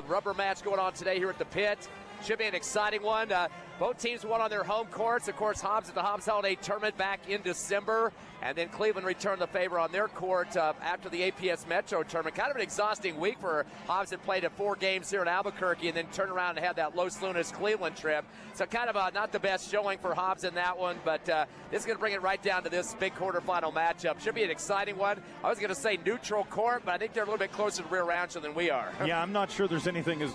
Rubber match going on today here at the pit. Should be an exciting one. Both teams won on their home courts. Of course, Hobbs at the Hobbs Holiday Tournament back in December. And then Cleveland returned the favor on their court after the APS Metro Tournament. Kind of an exhausting week for Hobbs. Had played 4 games here in Albuquerque and then turned around and had that Los Lunas Cleveland trip. So kind of not the best showing for Hobbs in that one. But this is going to bring it right down to this big quarterfinal matchup. Should be an exciting one. I was going to say neutral court, but I think they're a little bit closer to Rio Rancho than we are. Yeah, I'm not sure there's anything as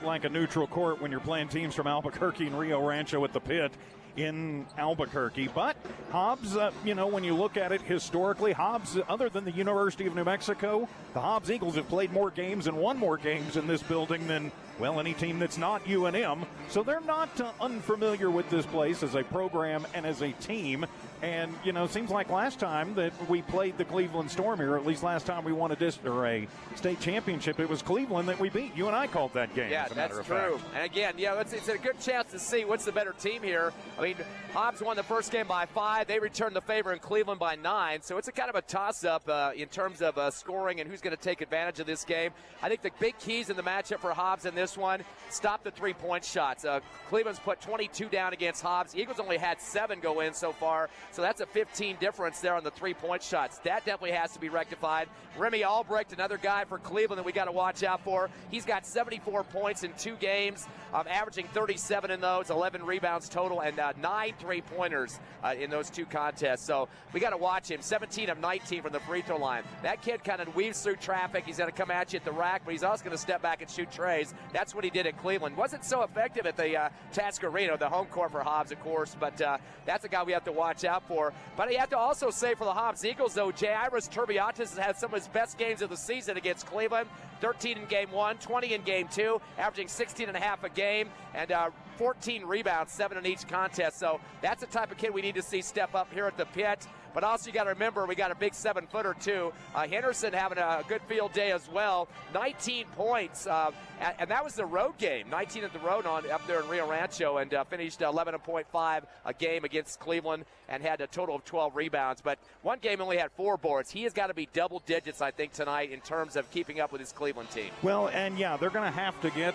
like a neutral court when you're playing teams from Albuquerque and Rio Rancho at the pit in Albuquerque. But Hobbs, when you look at it historically, Hobbs, other than the University of New Mexico, the Hobbs Eagles have played more games and won more games in this building than, well, any team that's not UNM. So they're not unfamiliar with this place as a program and as a team. And, it seems like last time that we played the Cleveland Storm here, or at least last time we won a state championship, it was Cleveland that we beat. You and I called that game, yeah, as a matter of true. fact. And again, it's a good chance to see what's the better team here. I mean, Hobbs won the first game by 5. They returned the favor in Cleveland by 9. So it's a kind of a toss-up in terms of scoring and who's going to take advantage of this game. I think the big keys in the matchup for Hobbs in this one, stop the three-point shots. Cleveland's put 22 down against Hobbs. Eagles only had 7 go in so far. So that's a 15 difference there on the three-point shots. That definitely has to be rectified. Remy Albrecht, another guy for Cleveland that we got to watch out for. He's got 74 points in 2 games, averaging 37 in those, 11 rebounds total, and 9 3-pointers in those 2 contests. So we got to watch him. 17 of 19 from the free throw line. That kid kind of weaves through traffic. He's going to come at you at the rack, but he's also going to step back and shoot treys. That's what he did at Cleveland. Wasn't so effective at the Task Arena, the home court for Hobbs, of course, but that's a guy we have to watch out for. But you have to also say for the Hobbs Eagles, though, Jairus Turbiatis has had some of his best games of the season against Cleveland. 13 in game 1, 20 in game 2, averaging 16.5 a game, and 14 rebounds, 7 in each contest. So that's the type of kid we need to see step up here at the pit. But also you got to remember we got a big 7-footer too. Henderson having a good field day as well. 19 points, and that was the road game. 19 at the road up there in Rio Rancho, and finished 11.5 a game against Cleveland and had a total of 12 rebounds. But one game only had 4 boards. He has got to be double digits, I think, tonight in terms of keeping up with his Cleveland team. Well, and yeah, they're going to have to get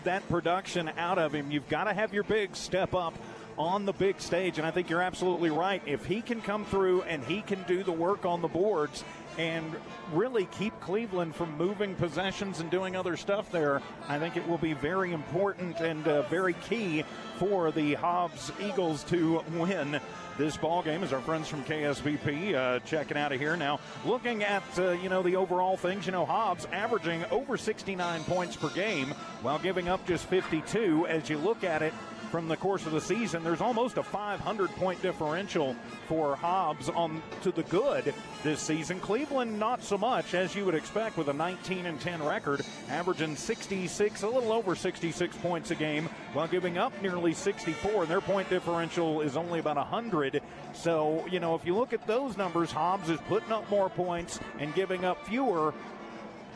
that production out of him. You've got to have your big step up on the big stage, and I think you're absolutely right. If he can come through and he can do the work on the boards and really keep Cleveland from moving possessions and doing other stuff there, I think it will be very important and very key for the Hobbs Eagles to win this ball game. As our friends from KSBP checking out of here now, looking at the overall things. Hobbs averaging over 69 points per game while giving up just 52. As you look at it from the course of the season, there's almost a 500-point differential for Hobbs on to the good this season. Cleveland not so much, as you would expect, with a 19-10 record, averaging 66, a little over 66 points a game, while giving up nearly 64. And their point differential is only about 100. So, if you look at those numbers, Hobbs is putting up more points and giving up fewer.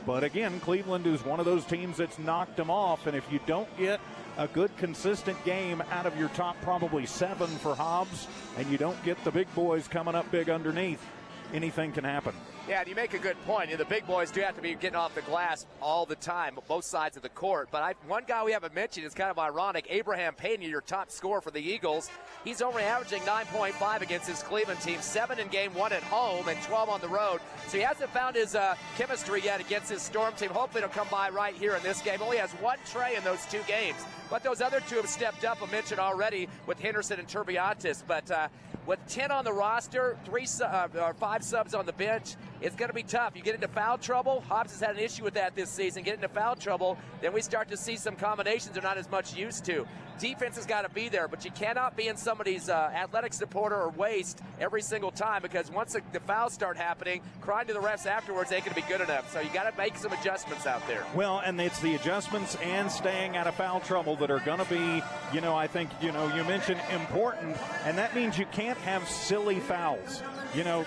But again, Cleveland is one of those teams that's knocked them off. And if you don't get a good, consistent game out of your top probably 7 for Hobbs, and you don't get the big boys coming up big underneath, anything can happen. Yeah, and you make a good point. The big boys do have to be getting off the glass all the time, both sides of the court. But one guy we haven't mentioned is kind of ironic. Abraham Pena, your top scorer for the Eagles. He's only averaging 9.5 against his Cleveland team, 7 in game 1 at home and 12 on the road. So he hasn't found his chemistry yet against his Storm team. Hopefully it'll come by right here in this game. Only has 1 tray in those 2 games. But those other 2 have stepped up, I mentioned already, with Henderson and Turbiatis. But with 10 on the roster, 5 subs on the bench, it's going to be tough. You get into foul trouble. Hobbs has had an issue with that this season. Get into foul trouble, then we start to see some combinations they're not as much used to. Defense has got to be there, but you cannot be in somebody's athletic supporter or waist every single time, because once the fouls start happening, crying to the refs afterwards ain't going to be good enough. So you got to make some adjustments out there. Well, and it's the adjustments and staying out of foul trouble that are going to be, I think, you mentioned important, and that means you can't have silly fouls.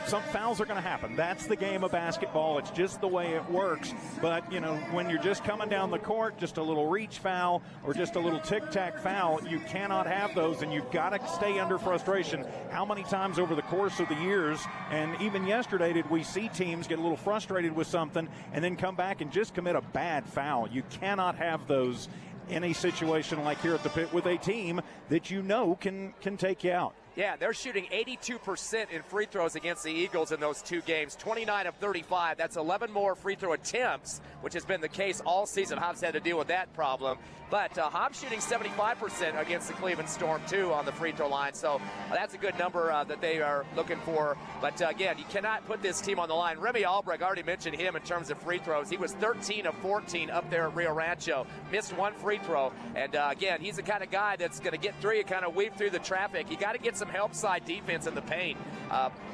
Some fouls are going to happen. That's the game. game of basketball. It's just the way it works. But, you know, when you're just coming down the court, just a little reach foul or just a little tic-tac foul, you cannot have those, and you've got to stay under frustration. How many times over the course of the years, and even yesterday, did we see teams get a little frustrated with something and then come back and just commit a bad foul? You cannot have those in a situation like here at the Pit with a team that you know can take you out. Yeah, they're shooting 82% in free throws against the Eagles in those two games, 29 of 35. That's 11 more free throw attempts, which has been the case all season. Hobbs had to deal with that problem. But Hobbs shooting 75% against the Cleveland Storm, too, on the free throw line. So that's a good number that they are looking for. But, again, you cannot put this team on the line. Remy Albrecht, already mentioned him in terms of free throws. He was 13 of 14 up there at Rio Rancho. Missed one free throw. And, again, he's the kind of guy that's going to get through you, kind of weave through the traffic. You got to get some help side defense in the paint.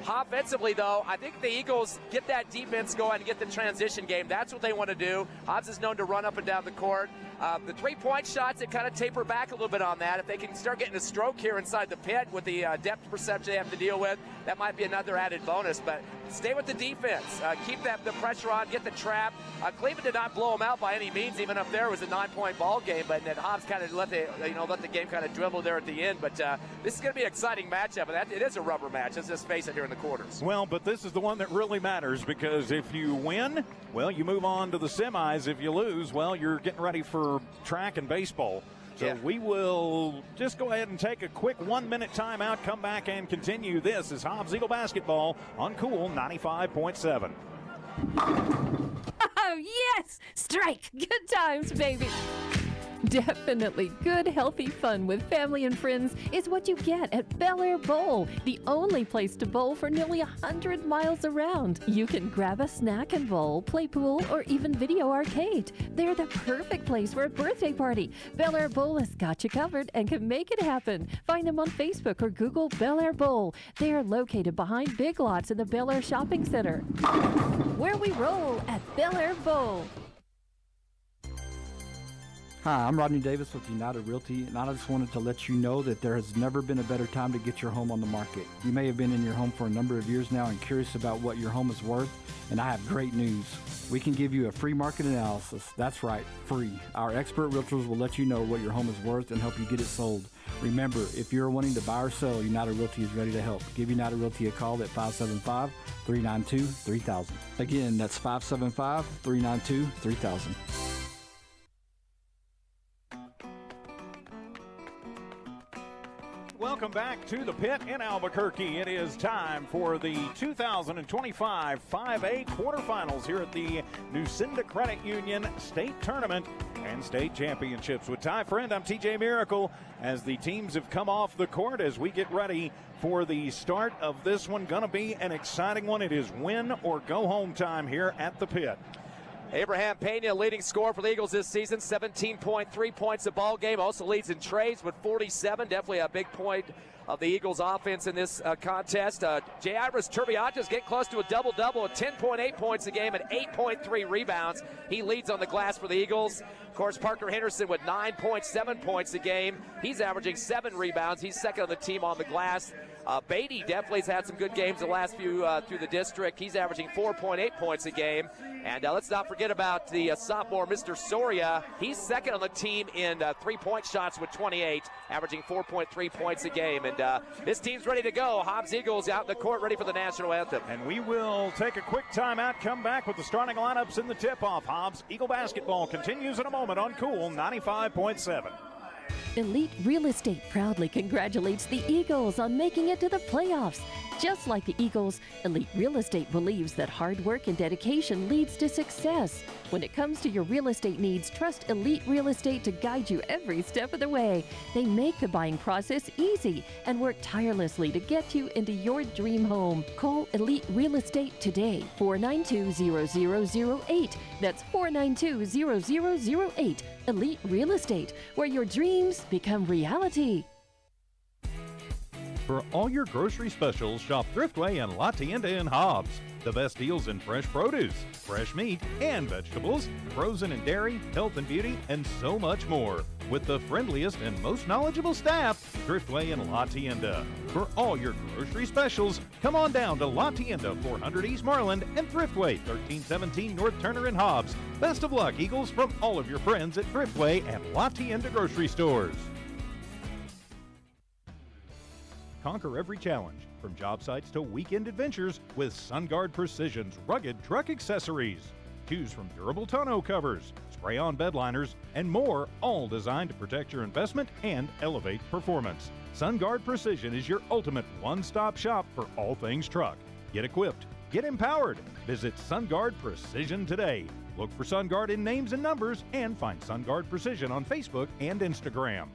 Offensively, though, I think the Eagles get that defense going and get the transition game. That's what they want to do. Hobbs is known to run up and down the court. The three-point shots, they kind of taper back a little bit on that. If they can start getting a stroke here inside the Pit with the depth perception they have to deal with, that might be another added bonus. But stay with the defense. Keep the pressure on, get the trap. Cleveland did not blow them out by any means. Even up there, it was a 9-point ball game, but then Hobbs kind of let the game kind of dribble there at the end. But this is going to be an exciting matchup, and it is a rubber match. Let's just face it here in the quarters. Well, but this is the one that really matters, because if you win, well, you move on to the semis. If you lose, well, you're getting ready for track and baseball. So we will just go ahead and take a quick 1-minute timeout, come back and continue. This is Hobbs Eagle Basketball on Cool 95.7. Oh, yes! Strike! Good times, baby! Definitely good, healthy fun with family and friends is what you get at Bel Air Bowl, the only place to bowl for nearly 100 miles around. You can grab a snack and bowl, play pool, or even video arcade. They're the perfect place for a birthday party. Bel Air Bowl has got you covered and can make it happen. Find them on Facebook or Google Bel Air Bowl. They are located behind Big Lots in the Bel Air Shopping Center. Where we roll at Bel Air Bowl. Hi, I'm Rodney Davis with United Realty, and I just wanted to let you know that there has never been a better time to get your home on the market. You may have been in your home for a number of years now and curious about what your home is worth, and I have great news. We can give you a free market analysis. That's right, free. Our expert realtors will let you know what your home is worth and help you get it sold. Remember, if you're wanting to buy or sell, United Realty is ready to help. Give United Realty a call at 575-392-3000. Again, that's 575-392-3000. Welcome back to the Pit in Albuquerque. It is time for the 2025 5A quarterfinals here at the Nucinda Credit Union State Tournament and State Championships. With Ty Friend, I'm TJ Miracle, as the teams have come off the court as we get ready for the start of this one. Going to be an exciting one. It is win or go home time here at the Pit. Abraham Pena, leading scorer for the Eagles this season, 17.3 points a ball game. Also leads in trades with 47. Definitely a big point of the Eagles offense in this contest. Jairus Turbiatas getting close to a double-double at 10.8 points a game and 8.3 rebounds. He leads on the glass for the Eagles. Of course, Parker Henderson with 9.7 points a game. He's averaging 7 rebounds. He's second on the team on the glass. Beatty definitely has had some good games the last few through the district. He's averaging 4.8 points a game. And let's not forget about the sophomore, Mr. Soria. He's second on the team in three-point shots with 28, averaging 4.3 points a game. And this team's ready to go. Hobbs Eagles out in the court, ready for the national anthem. And we will take a quick timeout, come back with the starting lineups in the tip-off. Hobbs Eagle Basketball continues in a moment on Cool 95.7. Elite Real Estate proudly congratulates the Eagles on making it to the playoffs. Just like the Eagles, Elite Real Estate believes that hard work and dedication leads to success. When it comes to your real estate needs, trust Elite Real Estate to guide you every step of the way. They make the buying process easy and work tirelessly to get you into your dream home. Call Elite Real Estate today, 492-0008. That's 492-0008. Elite Real Estate, where your dreams become reality. For all your grocery specials, shop Thriftway and La Tienda in Hobbs. The best deals in fresh produce, fresh meat and vegetables, frozen and dairy, health and beauty, and so much more. With the friendliest and most knowledgeable staff, Thriftway and La Tienda. For all your grocery specials, come on down to La Tienda, 400 East Marland, and Thriftway, 1317 North Turner and Hobbs. Best of luck, Eagles, from all of your friends at Thriftway and La Tienda grocery stores. Conquer every challenge, from job sites to weekend adventures, with SunGuard Precision's rugged truck accessories. Choose from durable tonneau covers, spray-on bed liners, and more, all designed to protect your investment and elevate performance. SunGuard Precision is your ultimate one-stop shop for all things truck. Get equipped, get empowered. Visit SunGuard Precision today. Look for SunGuard in names and numbers, and find SunGuard Precision on Facebook and Instagram.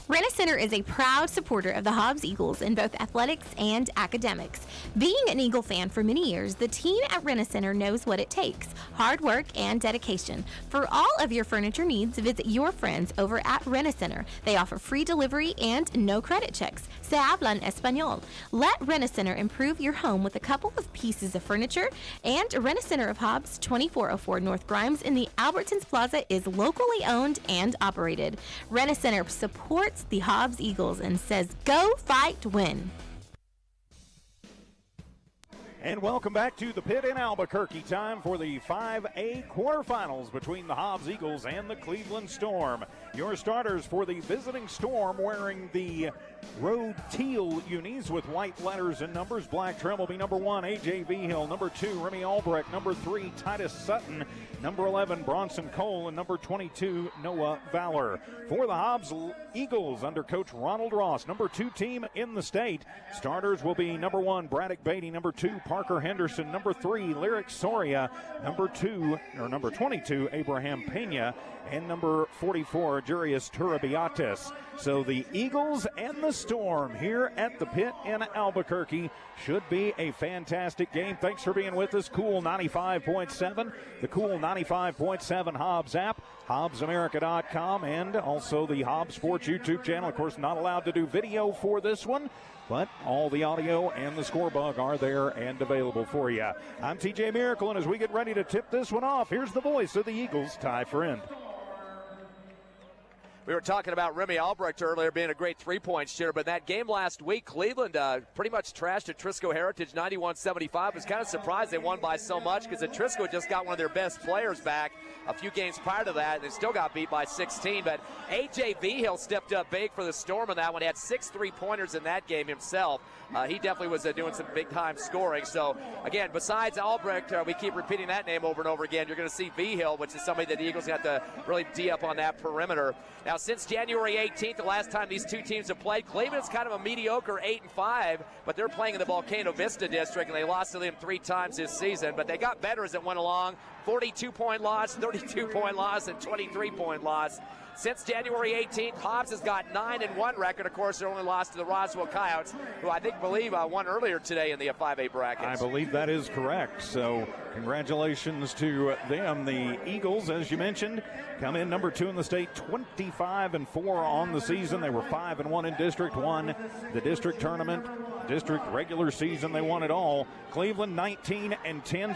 Rent-A-Center is a proud supporter of the Hobbs Eagles in both athletics and academics. Being an Eagle fan for many years, the team at Rent-A-Center knows what it takes: hard work and dedication. For all of your furniture needs, visit your friends over at Rent-A-Center. They offer free delivery and no credit checks. Se hablan español. Let Rent-A-Center improve your home with a couple of pieces of furniture. And Rent-A-Center of Hobbs, 2404 North Grimes in the Albertsons Plaza, is locally owned and operated. Rent-A-Center supports the Hobbs Eagles and says, go fight, win. And welcome back to the pit in Albuquerque. Time for the 5A quarterfinals between the Hobbs Eagles and the Cleveland Storm. Your starters for the visiting Storm, wearing the road teal unis with white letters and numbers. Black trim will be number 1, A.J. Vigil. Number 2, Remy Albrecht. Number 3, Titus Sutton. Number 11, Bronson Cole. And number 22, Noah Valor. For the Hobbs Eagles, under Coach Ronald Ross, number 2 team in the state. Starters will be number 1, Braddock Beatty. Number 2, Parker Henderson. Number 3, Lyric Soria. Number 22, Abraham Pena. And number 44, Jurius Turabiatis. So the Eagles and the Storm here at the pit in Albuquerque should be a fantastic game. Thanks for being with us. Cool 95.7, the Cool 95.7 Hobbs app, HobbsAmerica.com, and also the Hobbs Sports YouTube channel. Of course, not allowed to do video for this one, but all the audio and the scorebug are there and available for you. I'm TJ Miracle, and as we get ready to tip this one off, here's the voice of the Eagles, Ty Friend. We were talking about Remy Albrecht earlier being a great three-point shooter, but that game last week, Cleveland pretty much trashed Atrisco Heritage 91-75. I was kind of surprised they won by so much because Atrisco just got one of their best players back a few games prior to that, and they still got beat by 16. But A.J. Vigil stepped up big for the Storm in that one. He had 6 3-pointers in that game himself. He definitely was doing some big-time scoring. So, again, besides Albrecht, we keep repeating that name over and over again. You're going to see Vigil, which is somebody that the Eagles got to really D up on that perimeter. Now, since January 18th, the last time these two teams have played, Cleveland's kind of a mediocre 8-5, but they're playing in the Volcano Vista district, and they lost to them 3 times this season. But they got better as it went along. 42-point loss, 32-point loss, and 23-point loss. Since January 18th, Hobbs has got 9-1 record. Of course, they only lost to the Roswell Coyotes, who I believe won earlier today in the 5A brackets. I believe that is correct. So congratulations to them. The Eagles, as you mentioned, come in number 2 in the state, 25-4 on the season. They were 5-1 in District 1. The district tournament, district regular season, they won it all. Cleveland 19-10,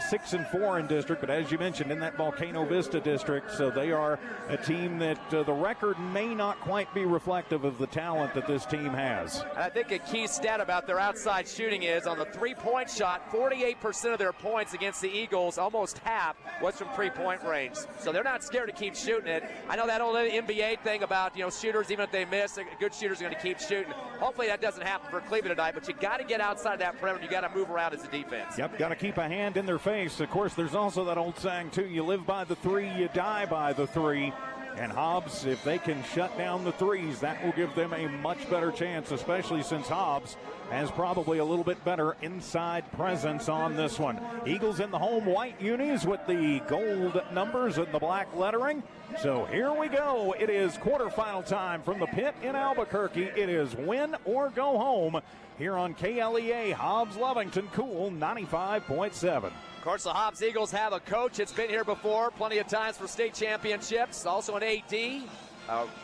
6-4 in district, but as you mentioned, in that Volcano Vista district, so they are a team that the record may not quite be reflective of the talent that this team has. And I think a key stat about their outside shooting is on the three-point shot, 48% of their points against the Eagles, almost half, was from three-point range. So they're not scared to keep shooting it. I know that old NBA thing about, shooters, even if they miss, good shooters are going to keep shooting. Hopefully that doesn't happen for Cleveland tonight, but you got to get outside that perimeter. You got to move around as a defense. Yep, got to keep a hand in their face. Of course, there's also that old saying, too, you live by the 3, you die by the 3. And Hobbs, if they can shut down the threes, that will give them a much better chance, especially since Hobbs has probably a little bit better inside presence on this one. Eagles in the home white unis with the gold numbers and the black lettering. So here we go. It is quarterfinal time from the pit in Albuquerque. It is win or go home here on KLEA Hobbs Lovington Cool 95.7. Of course, the Hobbs Eagles have a coach. It's been here before, plenty of times for state championships. Also an AD,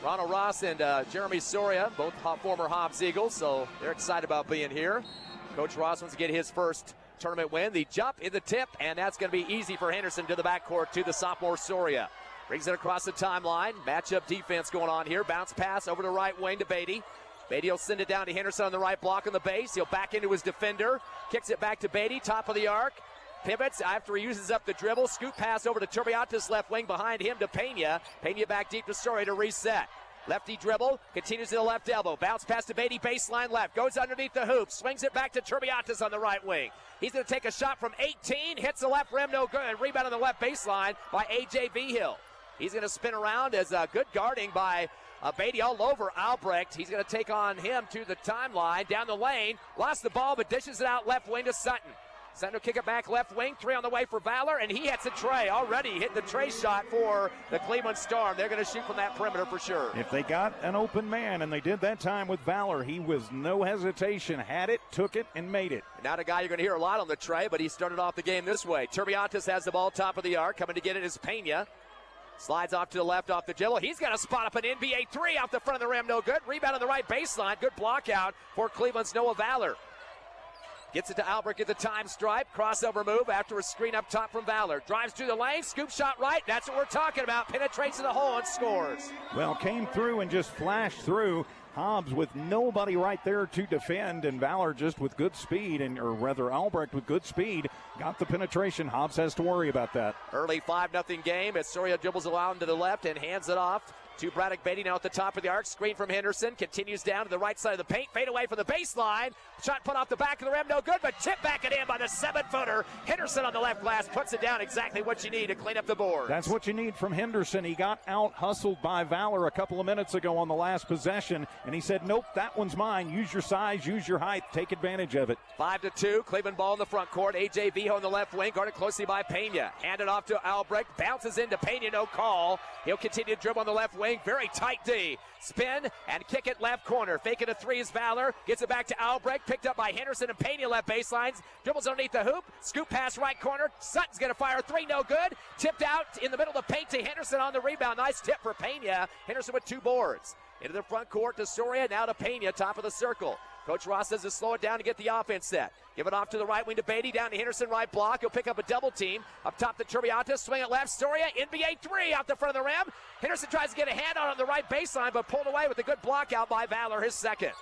Ronald Ross and Jeremy Soria, both former Hobbs Eagles, so they're excited about being here. Coach Ross wants to get his first tournament win. The jump in the tip, and that's going to be easy for Henderson to the backcourt to the sophomore Soria. Brings it across the timeline. Matchup defense going on here. Bounce pass over to right wing to Beatty. Beatty will send it down to Henderson on the right block on the base. He'll back into his defender. Kicks it back to Beatty, top of the arc. Pivots after he uses up the dribble. Scoop pass over to Turbiatis, left wing behind him to Pena. Pena back deep to Soria to reset. Lefty dribble, continues to the left elbow. Bounce pass to Beatty, baseline left. Goes underneath the hoop, swings it back to Turbiatis on the right wing. He's going to take a shot from 18, hits the left rim, no good. Rebound on the left baseline by A.J. Vigil. He's going to spin around as good guarding by Beatty all over Albrecht. He's going to take on him to the timeline, down the lane. Lost the ball, but dishes it out left wing to Sutton. Sutton will kick it back left wing, 3 on the way for Valor, and he hits a tray. Already hitting the tray shot for the Cleveland Storm. They're going to shoot from that perimeter for sure. If they got an open man, and they did that time with Valor, he was no hesitation, had it, took it, and made it. Not a guy you're going to hear a lot on the tray, but he started off the game this way. Turbiatis has the ball top of the arc. Coming to get it is Pena. Slides off to the left off the dribble. He's got to spot up an NBA 3 off the front of the rim. No good. Rebound on the right baseline. Good block out for Cleveland's Noah Valor. Gets it to Albrecht at the time stripe. Crossover move after a screen up top from Valor. Drives through the lane. Scoop shot right. That's what we're talking about. Penetrates to the hole and scores. Well, came through and just flashed through. Hobbs with nobody right there to defend, and Valor just with good speed, or rather Albrecht with good speed, got the penetration. Hobbs has to worry about that. Early 5-0 game as Soria dribbles around to the left and hands it off to Braddock Beatty now at the top of the arc. Screen from Henderson. Continues down to the right side of the paint. Fade away from the baseline. Shot put off the back of the rim. No good, but tip back it in by the 7-footer. Henderson on the left glass puts it down. Exactly what you need to clean up the board. That's what you need from Henderson. He got out hustled by Valor a couple of minutes ago on the last possession, and he said, nope, that one's mine. Use your size, use your height, take advantage of it. 5-2. Cleveland ball in the front court. A.J. Vigil on the left wing, guarded closely by Pena. Handed off to Albrecht. Bounces into Pena, no call. He'll continue to dribble on the left wing. Very tight D. Spin and kick it left corner. Fake it a 3 is Valor. Gets it back to Albrecht. Picked up by Henderson and Pena left baselines. Dribbles underneath the hoop. Scoop pass right corner. Sutton's going to fire a 3. No good. Tipped out in the middle of the paint to Henderson on the rebound. Nice tip for Pena. Henderson with 2 boards. Into the front court to Soria. Now to Pena, top of the circle. Coach Ross says to slow it down to get the offense set. Give it off to the right wing to Beatty, down to Henderson, right block. He'll pick up a double team. Up top to Turbiatis, swing it left. Soria, NBA 3 out the front of the rim. Henderson tries to get a hand on the right baseline, but pulled away with a good block out by Valor, his second.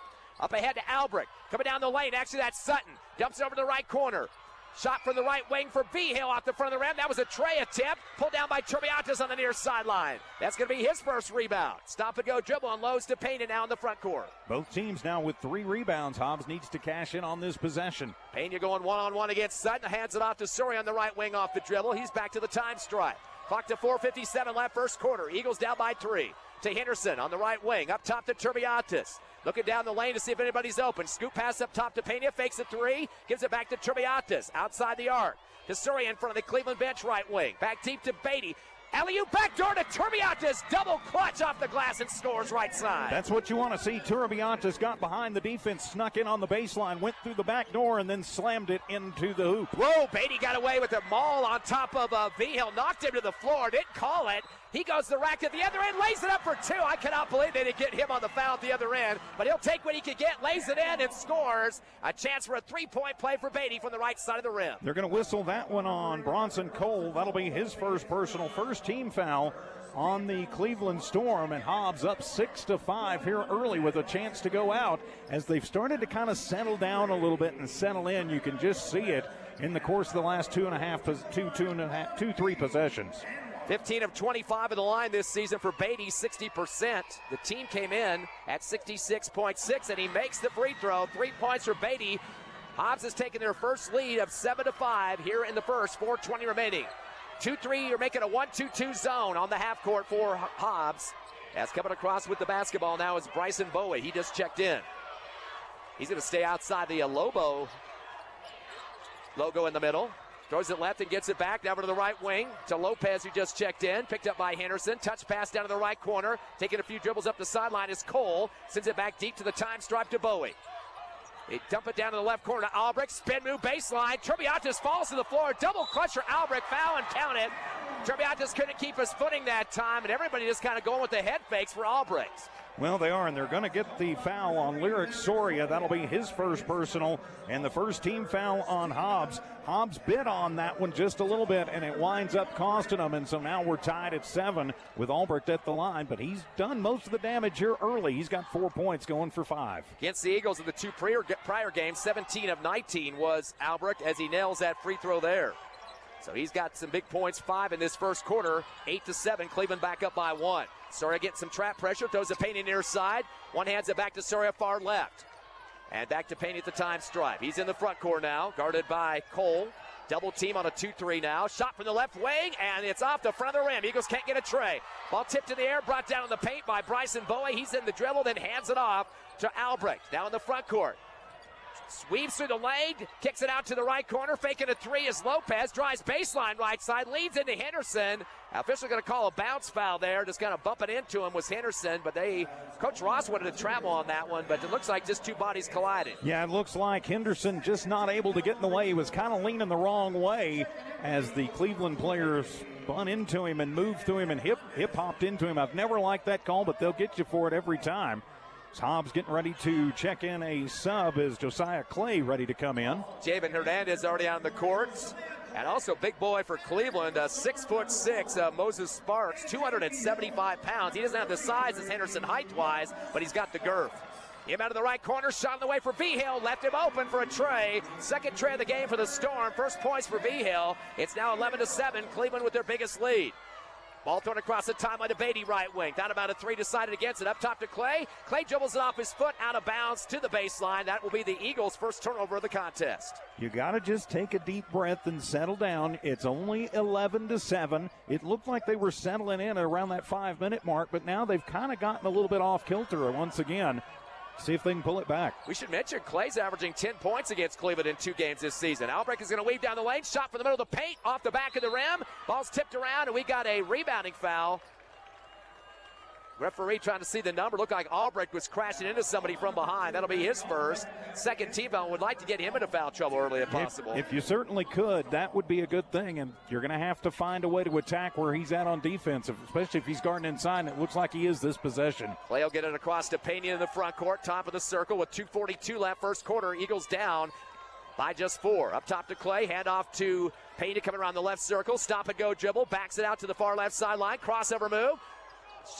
Up ahead to Albrecht. Coming down the lane, actually that's Sutton. Dumps it over to the right corner. Shot from the right wing for Vigil off the front of the rim. That was a tray attempt. Pulled down by Turbiatis on the near sideline. That's going to be his first rebound. Stop and go dribble on Lowe's to Pena now in the front court. Both teams now with 3 rebounds. Hobbs needs to cash in on this possession. Pena going one-on-one against Sutton. Hands it off to Soria on the right wing off the dribble. He's back to the time stripe. Clock to 4:57 left first quarter. Eagles down by 3. To Henderson on the right wing. Up top to Turbiatis. Looking down the lane to see if anybody's open. Scoop pass up top to Pena. Fakes a 3. Gives it back to Turbiatis. Outside the arc. To Soria in front of the Cleveland bench right wing. Back deep to Beatty. Alley-oop backdoor to Turbiatis. Double clutch off the glass and scores right side. That's what you want to see. Turbiatis got behind the defense, snuck in on the baseline, went through the back door, and then slammed it into the hoop. Whoa, Beatty got away with a maul on top of Vigil. Knocked him to the floor. Didn't call it. He goes to the rack at the other end, lays it up for 2. I cannot believe they didn't get him on the foul at the other end, but he'll take what he can get, lays it in, and scores. A chance for a 3-point play for Beatty from the right side of the rim. They're going to whistle that one on Bronson Cole. That'll be his first team foul on the Cleveland Storm, and Hobbs up 6-5 here early with a chance to go out. As they've started to kind of settle down a little bit and settle in, you can just see it in the course of the last 2-3 possessions. 15 of 25 of the line this season for Beatty, 60%. The team came in at 66.6, and he makes the free throw. 3 points for Beatty. Hobbs has taken their first lead of 7-5 here in the first. 4:20 remaining. 2-3, you're making a 1-2-2 zone on the half court for Hobbs. As coming across with the basketball now is Bryson Bowie. He just checked in. He's going to stay outside the Lobo logo in the middle. Throws it left and gets it back down to the right wing to Lopez, who just checked in. Picked up by Henderson. Touch pass down to the right corner. Taking a few dribbles up the sideline is Cole. Sends it back deep to the time stripe to Bowie. They dump it down to the left corner to Albrecht. Spin move baseline. Turbiatis falls to the floor. Double clutch for Albrecht. Foul and count it. Turbiatis couldn't keep his footing that time, and everybody just kind of going with the head fakes for Albrecht. Well, they are, and they're going to get the foul on Lyric Soria. That'll be his first personal, and the first team foul on Hobbs. Hobbs bit on that one just a little bit, and it winds up costing them, and so now we're tied at 7 with Albrecht at the line, but he's done most of the damage here early. He's got 4 points going for 5. Against the Eagles in the 2 prior games, 17 of 19 was Albrecht as he nails that free throw there. So he's got some big points, 5 in this first quarter, 8-7, Cleveland back up by 1. Soria getting some trap pressure, throws a Payne near side. One hands it back to Soria far left. And back to Payne at the time stripe. He's in the front court now, guarded by Cole. Double team on a 2-3 now. Shot from the left wing, and it's off the front of the rim. Eagles can't get a tray. Ball tipped in the air, brought down in the paint by Bryson Bowie. He's in the dribble, then hands it off to Albrecht. Now in the front court. Weaves through the lane, kicks it out to the right corner, faking a 3 as Lopez drives baseline right side, leads into Henderson. Official going to call a bounce foul there, just kind of bumping into him was Henderson, but Coach Ross wanted to travel on that one, but it looks like just 2 bodies collided. Yeah, it looks like Henderson just not able to get in the way. He was kind of leaning the wrong way as the Cleveland players spun into him and moved through him and hip-hopped into him. I've never liked that call, but they'll get you for it every time. Hobbs getting ready to check in a sub as Josiah Clay ready to come in. Javen Hernandez already on the court. And also big boy for Cleveland, 6'6", Moses Sparks, 275 pounds. He doesn't have the size as Henderson height-wise, but he's got the girth. Him out of the right corner, shot on the way for V-Hill, left him open for a tray. Second tray of the game for the Storm. First points for V-Hill. It's now 11-7, Cleveland with their biggest lead. Ball thrown across the timeline to Beatty, right wing. Down about a 3, decided against it. Up top to Clay. Clay dribbles it off his foot, out of bounds to the baseline. That will be the Eagles' first turnover of the contest. You got to just take a deep breath and settle down. It's only 11-7. It looked like they were settling in around that 5-minute mark, but now they've kind of gotten a little bit off kilter once again. See if they can pull it back. We should mention Clay's averaging 10 points against Cleveland in 2 games this season. Albrecht is going to weave down the lane. Shot from the middle of the paint, off the back of the rim. Ball's tipped around, and we got a rebounding foul. Referee trying to see the number. Looked like Albrecht was crashing into somebody from behind. That'll be his first. Second T-bone. Would like to get him into foul trouble early if possible. If you certainly could, that would be a good thing. And you're going to have to find a way to attack where he's at on defense, especially if he's guarding inside. And it looks like he is this possession. Clay will get it across to Pena in the front court. Top of the circle with 2:42 left. First quarter. Eagles down by just 4. Up top to Clay. Hand off to Pena coming around the left circle. Stop and go dribble. Backs it out to the far left sideline. Crossover move.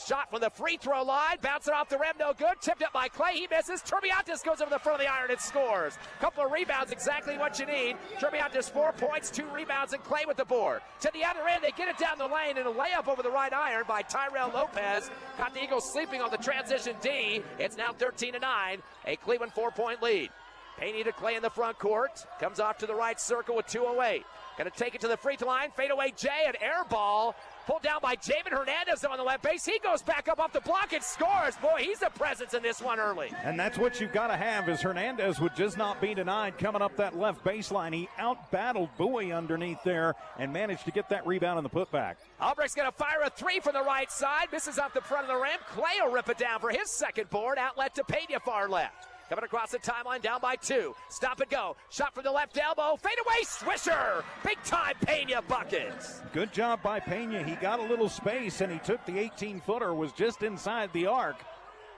Shot from the free throw line, bouncing off the rim, no good. Tipped up by Clay, he misses. Turbiantes goes over the front of the iron and scores. Couple of rebounds, exactly what you need. Turbiantes 4 points, 2 rebounds, and Clay with the board. To the other end, they get it down the lane, and a layup over the right iron by Tyrell Lopez. Got the Eagles sleeping on the transition D. It's now 13-9, a Cleveland 4-point lead. Payne to Clay in the front court. Comes off to the right circle with 2:08. Going to take it to the free throw line. Fade away Jay, an air ball. Pulled down by Javen Hernandez on the left base. He goes back up off the block and scores. Boy, he's a presence in this one early. And that's what you've got to have, is Hernandez would just not be denied coming up that left baseline. He out-battled Bowie underneath there and managed to get that rebound in the putback. Albrecht's going to fire a 3 from the right side. Misses off the front of the rim. Clay will rip it down for his second board. Outlet to Pena far left. Coming across the timeline, down by 2. Stop and go. Shot from the left elbow. Fade away, Swisher. Big time Pena buckets. Good job by Pena. He got a little space, and he took the 18-footer, was just inside the arc.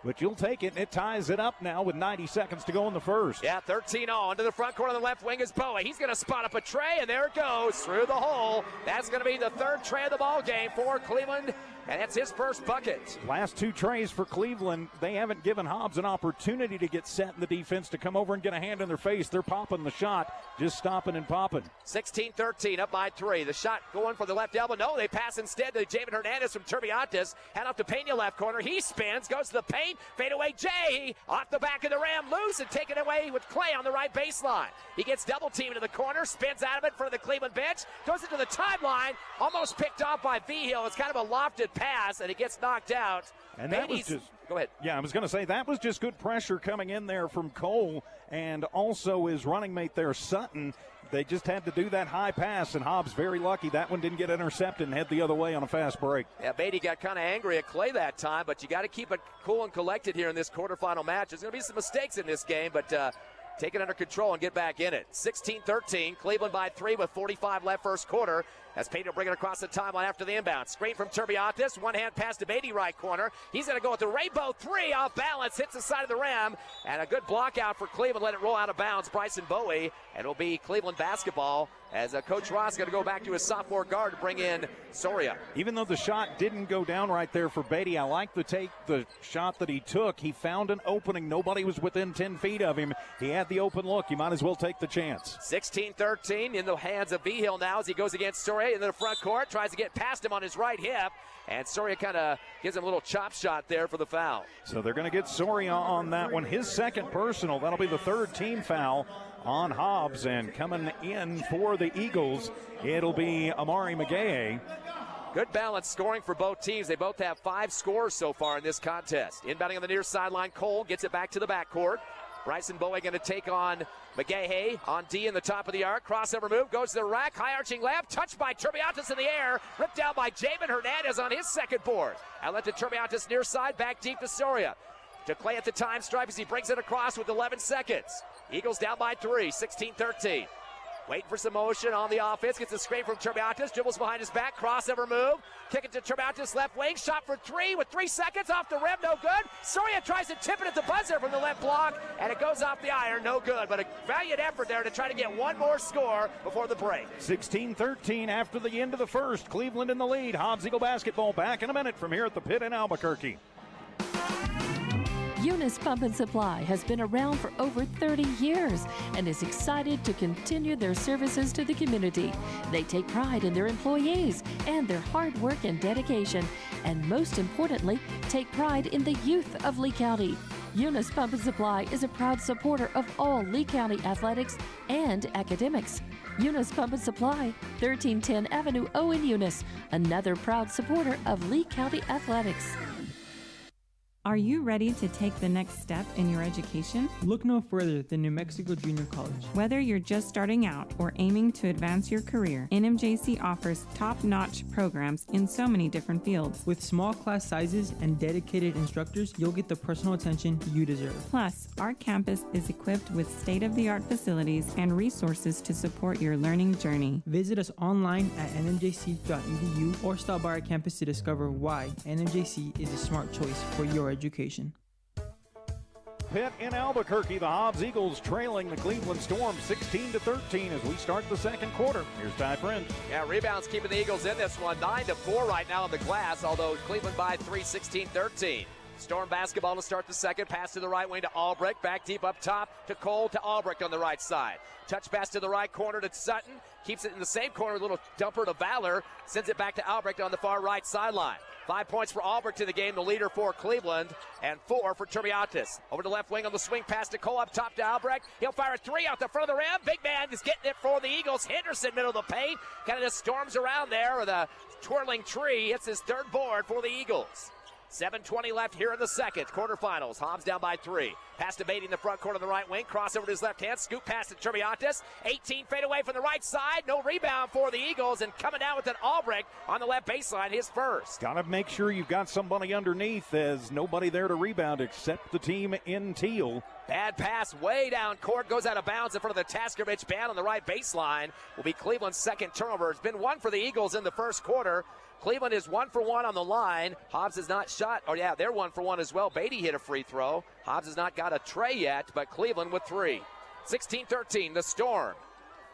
But you'll take it, and it ties it up now with 90 seconds to go in the first. Yeah, 13-0. Into the front corner on the left wing is Bowie. He's going to spot up a tray, and there it goes through the hole. That's going to be the 3rd tray of the ball game for Cleveland, and that's his first bucket. Last 2 trays for Cleveland. They haven't given Hobbs an opportunity to get set in the defense to come over and get a hand in their face. They're popping the shot, just stopping and popping. 16-13, up by 3. The shot going for the left elbow. No, they pass instead to Javen Hernandez from Turbiantes. Hand off to Pena left corner. He spins, goes to the paint. Fade away Jay. Off the back of the rim. Loose and taken away with Clay on the right baseline. He gets double teamed in the corner. Spins out of it for the Cleveland bench. Goes into the timeline. Almost picked off by V-Hill. It's kind of a lofted pass, and it gets knocked out. And that was just... Go ahead. Yeah, I was going to say that was just good pressure coming in there from Cole and also his running mate there, Sutton. They just had to do that high pass, and Hobbs very lucky. That one didn't get intercepted and head the other way on a fast break. Yeah, Beatty got kind of angry at Clay that time, but you got to keep it cool and collected here in this quarterfinal match. There's going to be some mistakes in this game, but take it under control and get back in it. 16-13, Cleveland by 3 with 45 left first quarter. As Payne will bring it across the timeline after the inbound. Screen from Turbiatis. One-hand pass to Beatty, right corner. He's going to go with the rainbow three off balance. Hits the side of the rim. And a good block out for Cleveland. Let it roll out of bounds. Bryson Bowie. And it'll be Cleveland basketball as Coach Ross is going to go back to his sophomore guard to bring in Soria. Even though the shot didn't go down right there for Beatty, I like the shot that he took. He found an opening. Nobody was within 10 feet of him. He had the open look. You might as well take the chance. 16-13 in the hands of Vigil now as he goes against Soria into the front court. Tries to get past him on his right hip. And Soria kind of gives him a little chop shot there for the foul. So they're going to get Soria on that one. His second personal. That'll be the third team foul on Hobbs. And coming in for the Eagles, it'll be Amari McGahey. Good balanced scoring for both teams. They both have 5 scores so far in this contest. Inbounding on the near sideline, Cole gets it back to the backcourt. Bryson Bowie going to take on McGahey on D in the top of the arc. Crossover move, goes to the rack, high arching layup, touched by Turbiatis in the air, ripped down by Jamin Hernandez on his second board. Outlet to Turbiatis near side, back deep to Soria. To Clay at the time stripe as he brings it across with 11 seconds. Eagles down by 3, 16-13. Waiting for some motion on the offense. Gets a screen from Turbiatis. Dribbles behind his back. Crossover move. Kick it to Turbiatis left wing. Shot for 3 with 3 seconds off the rim. No good. Soria tries to tip it at the buzzer from the left block. And it goes off the iron. No good. But a valiant effort there to try to get one more score before the break. 16-13 after the end of the first. Cleveland in the lead. Hobbs Eagle basketball back in a minute from here at the Pit in Albuquerque. Eunice Pump and Supply has been around for over 30 years and is excited to continue their services to the community. They take pride in their employees and their hard work and dedication, and most importantly, take pride in the youth of Lee County. Eunice Pump and Supply is a proud supporter of all Lee County athletics and academics. Eunice Pump and Supply, 1310 Avenue O in Eunice, another proud supporter of Lee County athletics. Are you ready to take the next step in your education? Look no further than New Mexico Junior College. Whether you're just starting out or aiming to advance your career, NMJC offers top-notch programs in so many different fields. With small class sizes and dedicated instructors, you'll get the personal attention you deserve. Plus, our campus is equipped with state-of-the-art facilities and resources to support your learning journey. Visit us online at nmjc.edu or stop by our campus to discover why NMJC is a smart choice for your education. Pitt in Albuquerque, the Hobbs Eagles trailing the Cleveland Storm 16-13 as we start the second quarter. Here's Ty Friend. Yeah, rebounds keeping the Eagles in this one. 9-4 right now on the glass, although Cleveland by 3, 16-13. Storm basketball to start the second. Pass to the right wing to Albrecht. Back deep up top to Cole to Albrecht on the right side. Touch pass to the right corner to Sutton. Keeps it in the same corner. A little dumper to Valor. Sends it back to Albrecht on the far right sideline. 5 points for Albrecht in the game, the leader for Cleveland, and 4 for Turbiatis. Over to left wing on the swing pass to Cole up top to Albrecht. He'll fire a 3 out the front of the rim. Big man is getting it for the Eagles. Henderson, middle of the paint. Kind of just storms around there with a twirling tree. Hits his third board for the Eagles. 7:20 left here in the second. Quarterfinals. Hobbs down by 3. Pass to Beatty in the front corner on the right wing. Cross over to his left hand. Scoop pass to Turbiatis. 18 fade away from the right side. No rebound for the Eagles. And coming down with an Albrecht on the left baseline, his first. Got to make sure you've got somebody underneath. There's nobody there to rebound except the team in teal. Bad pass way down court. Goes out of bounds in front of the Taskovich band on the right baseline. Will be Cleveland's second turnover. It's been 1 for the Eagles in the first quarter. Cleveland is 1 for 1 on the line. Hobbs has not shot. Oh, yeah, they're 1 for 1 as well. Beatty hit a free throw. Hobbs has not got a tray yet, but Cleveland with 3. 16-13, the Storm.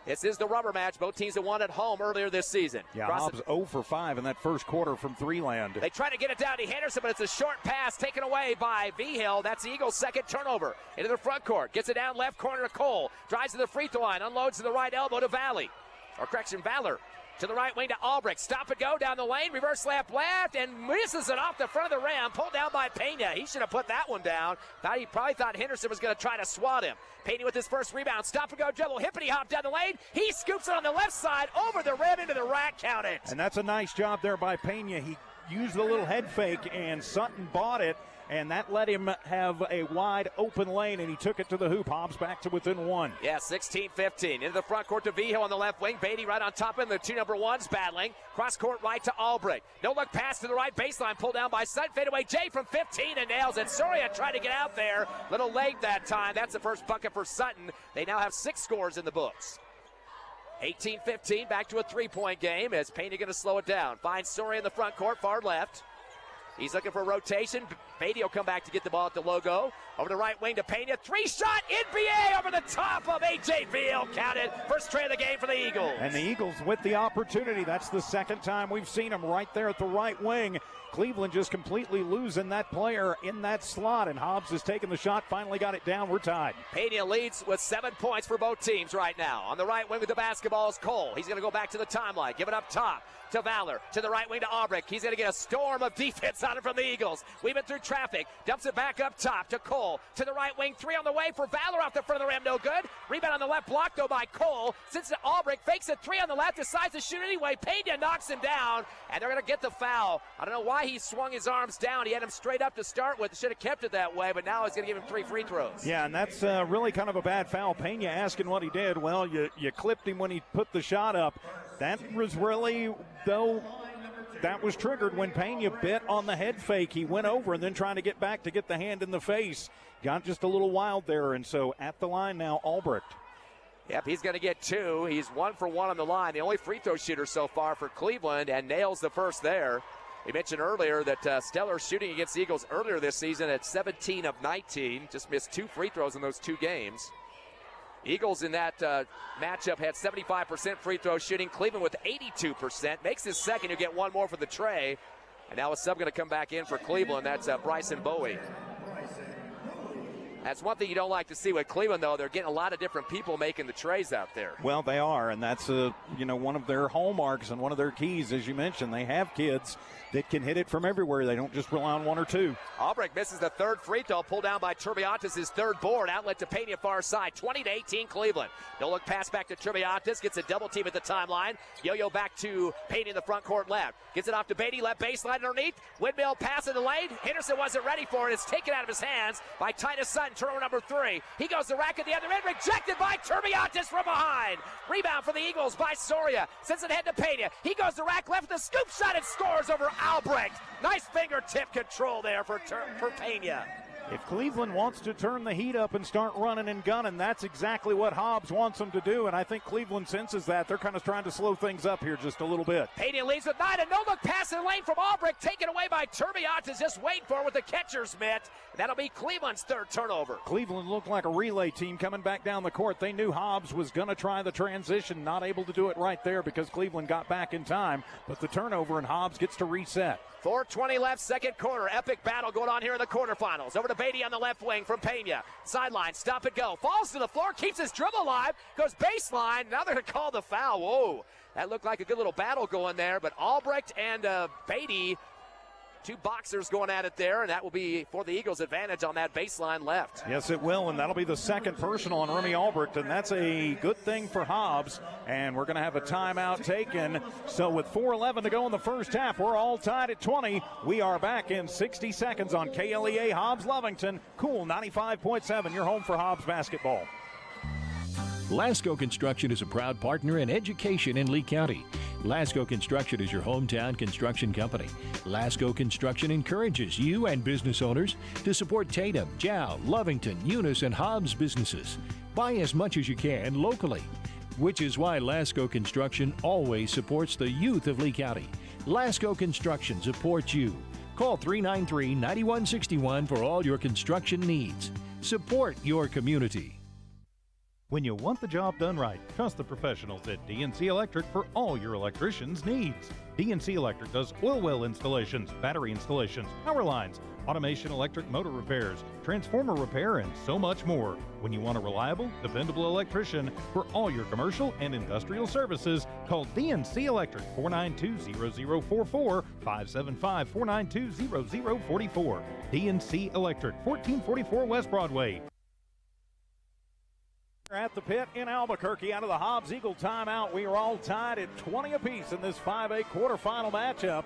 This is the rubber match. Both teams have won at home earlier this season. Yeah, Hobbs 0 for 5 in that first quarter from 3-land. They try to get it down to Henderson, but it's a short pass taken away by Vigil. That's the Eagles' second turnover. Into the front court. Gets it down left corner to Cole. Drives to the free throw line. Unloads to the right elbow to Valor. To the right wing to Albrecht. Stop and go down the lane. Reverse left, and misses it off the front of the rim. Pulled down by Pena. He should have put that one down. He probably thought Henderson was going to try to swat him. Pena with his first rebound. Stop and go dribble. Hippity hop down the lane. He scoops it on the left side over the rim into the rack. Count it. And that's a nice job there by Pena. He used the little head fake, and Sutton bought it. And that let him have a wide open lane, and he took it to the hoop. Hobbs back to within 1. Yeah, 16-15. Into the front court to Vigil on the left wing. Beatty right on top of him. The 2 number 1s battling. Cross court right to Albrecht. No look pass to the right baseline. Pulled down by Sutton. Fade away Jay from 15 and nails it. Soria tried to get out there. Little late that time. That's the first bucket for Sutton. They now have 6 scores in the books. 18-15, back to a three-point game as Pena going to slow it down. Finds Soria in the front court, far left. He's looking for a rotation. Beatty will come back to get the ball at the logo. Over the right wing to Pena. Three-shot NBA over the top of A.J. Beal. Counted. First try of the game for the Eagles. And the Eagles with the opportunity. That's the second time we've seen them right there at the right wing. Cleveland just completely losing that player in that slot. And Hobbs has taken the shot, finally got it down. We're tied. Pena leads with 7 points for both teams right now. On the right wing with the basketball is Cole. He's going to go back to the timeline. Give it up top to Valor. To the right wing to Albrecht. He's going to get a storm of defense on it from the Eagles. Weaving through traffic. Dumps it back up top to Cole. To the right wing. 3 on the way for Valor off the front of the rim. No good. Rebound on the left block though by Cole. Sends it to Albrecht. Fakes it 3 on the left. Decides to shoot anyway. Pena knocks him down. And they're going to get the foul. I don't know why he swung his arms down. He had him straight up to start with. Should have kept it that way. But now he's going to give him 3 free throws. Yeah, and that's really kind of a bad foul. Pena asking what he did. Well, you clipped him when he put the shot up. That was really, though, that was triggered when Pena bit on the head fake. He went over and then trying to get back to get the hand in the face. Got just a little wild there, and so at the line now, Albrecht. Yep, he's going to get 2. He's 1 for 1 on the line. The only free throw shooter so far for Cleveland, and nails the first there. We mentioned earlier that stellar shooting against the Eagles earlier this season at 17 of 19. Just missed 2 free throws in those 2 games. Eagles in that matchup had 75% free throw shooting. Cleveland with 82%. Makes his second. You'll get 1 more for the tray. And now a sub going to come back in for Cleveland. That's Bryson Bowie. That's one thing you don't like to see with Cleveland, though. They're getting a lot of different people making the trays out there. Well, they are, and that's one of their hallmarks and one of their keys, as you mentioned. They have kids that can hit it from everywhere. They don't just rely on 1 or 2. Albrecht misses the 3rd free throw, pulled down by Turbiantes, his 3rd board. Outlet to Pena, far side, 20-18 Cleveland. No look pass back to Turbiantes, gets a double team at the timeline. Yo-yo back to Pena in the front court left. Gets it off to Beatty, left baseline underneath. Windmill pass in the lane. Henderson wasn't ready for it. It's taken out of his hands by Titus Sutton. Turnover number 3. He goes to rack at the other end, rejected by Turbiantes from behind. Rebound for the Eagles by Soria. Sends it ahead to Pena. He goes to rack left with a scoop shot and scores over Albrecht. Nice fingertip control there for Pena. If Cleveland wants to turn the heat up and start running and gunning, that's exactly what Hobbs wants them to do, and I think Cleveland senses that. They're kind of trying to slow things up here just a little bit. Pena leads with 9, and no-look pass in the lane from Albrecht, taken away by Turbiantes, just waiting for it with the catcher's mitt. That'll be Cleveland's 3rd turnover. Cleveland looked like a relay team coming back down the court. They knew Hobbs was going to try the transition, not able to do it right there because Cleveland got back in time, but the turnover, and Hobbs gets to reset. 4:20 left, second quarter. Epic battle going on here in the quarterfinals. Over to Beatty on the left wing from Pena. Sideline, stop and go. Falls to the floor, keeps his dribble alive, goes baseline. Now they're going to call the foul. Whoa, that looked like a good little battle going there. But Albrecht and Beatty, 2 boxers going at it there, and that will be for the Eagles' advantage on that baseline left. Yes, it will, and that'll be the 2nd personal on Remy Albrecht, and that's a good thing for Hobbs. And we're going to have a timeout taken. So with 4:11 to go in the first half, we're all tied at 20. We are back in 60 seconds on KLEA Hobbs Lovington. Cool 95.7, your home for Hobbs basketball. Lasco Construction is a proud partner in education in Lee County. Lasco Construction is your hometown construction company. Lasco Construction encourages you and business owners to support Tatum, Jow, Lovington, Eunice, and Hobbs businesses. Buy as much as you can locally, which is why Lasco Construction always supports the youth of Lee County. Lasco Construction supports you. Call 393-9161 for all your construction needs. Support your community. When you want the job done right, trust the professionals at DNC Electric for all your electrician's needs. DNC Electric does oil well installations, battery installations, power lines, automation electric motor repairs, transformer repair, and so much more. When you want a reliable, dependable electrician for all your commercial and industrial services, call DNC Electric 492-0044, 575-492-0044. DNC Electric, 1444 West Broadway. At the pit in Albuquerque, out of the Hobbs Eagle timeout. We are all tied at 20 apiece in this 5A quarterfinal matchup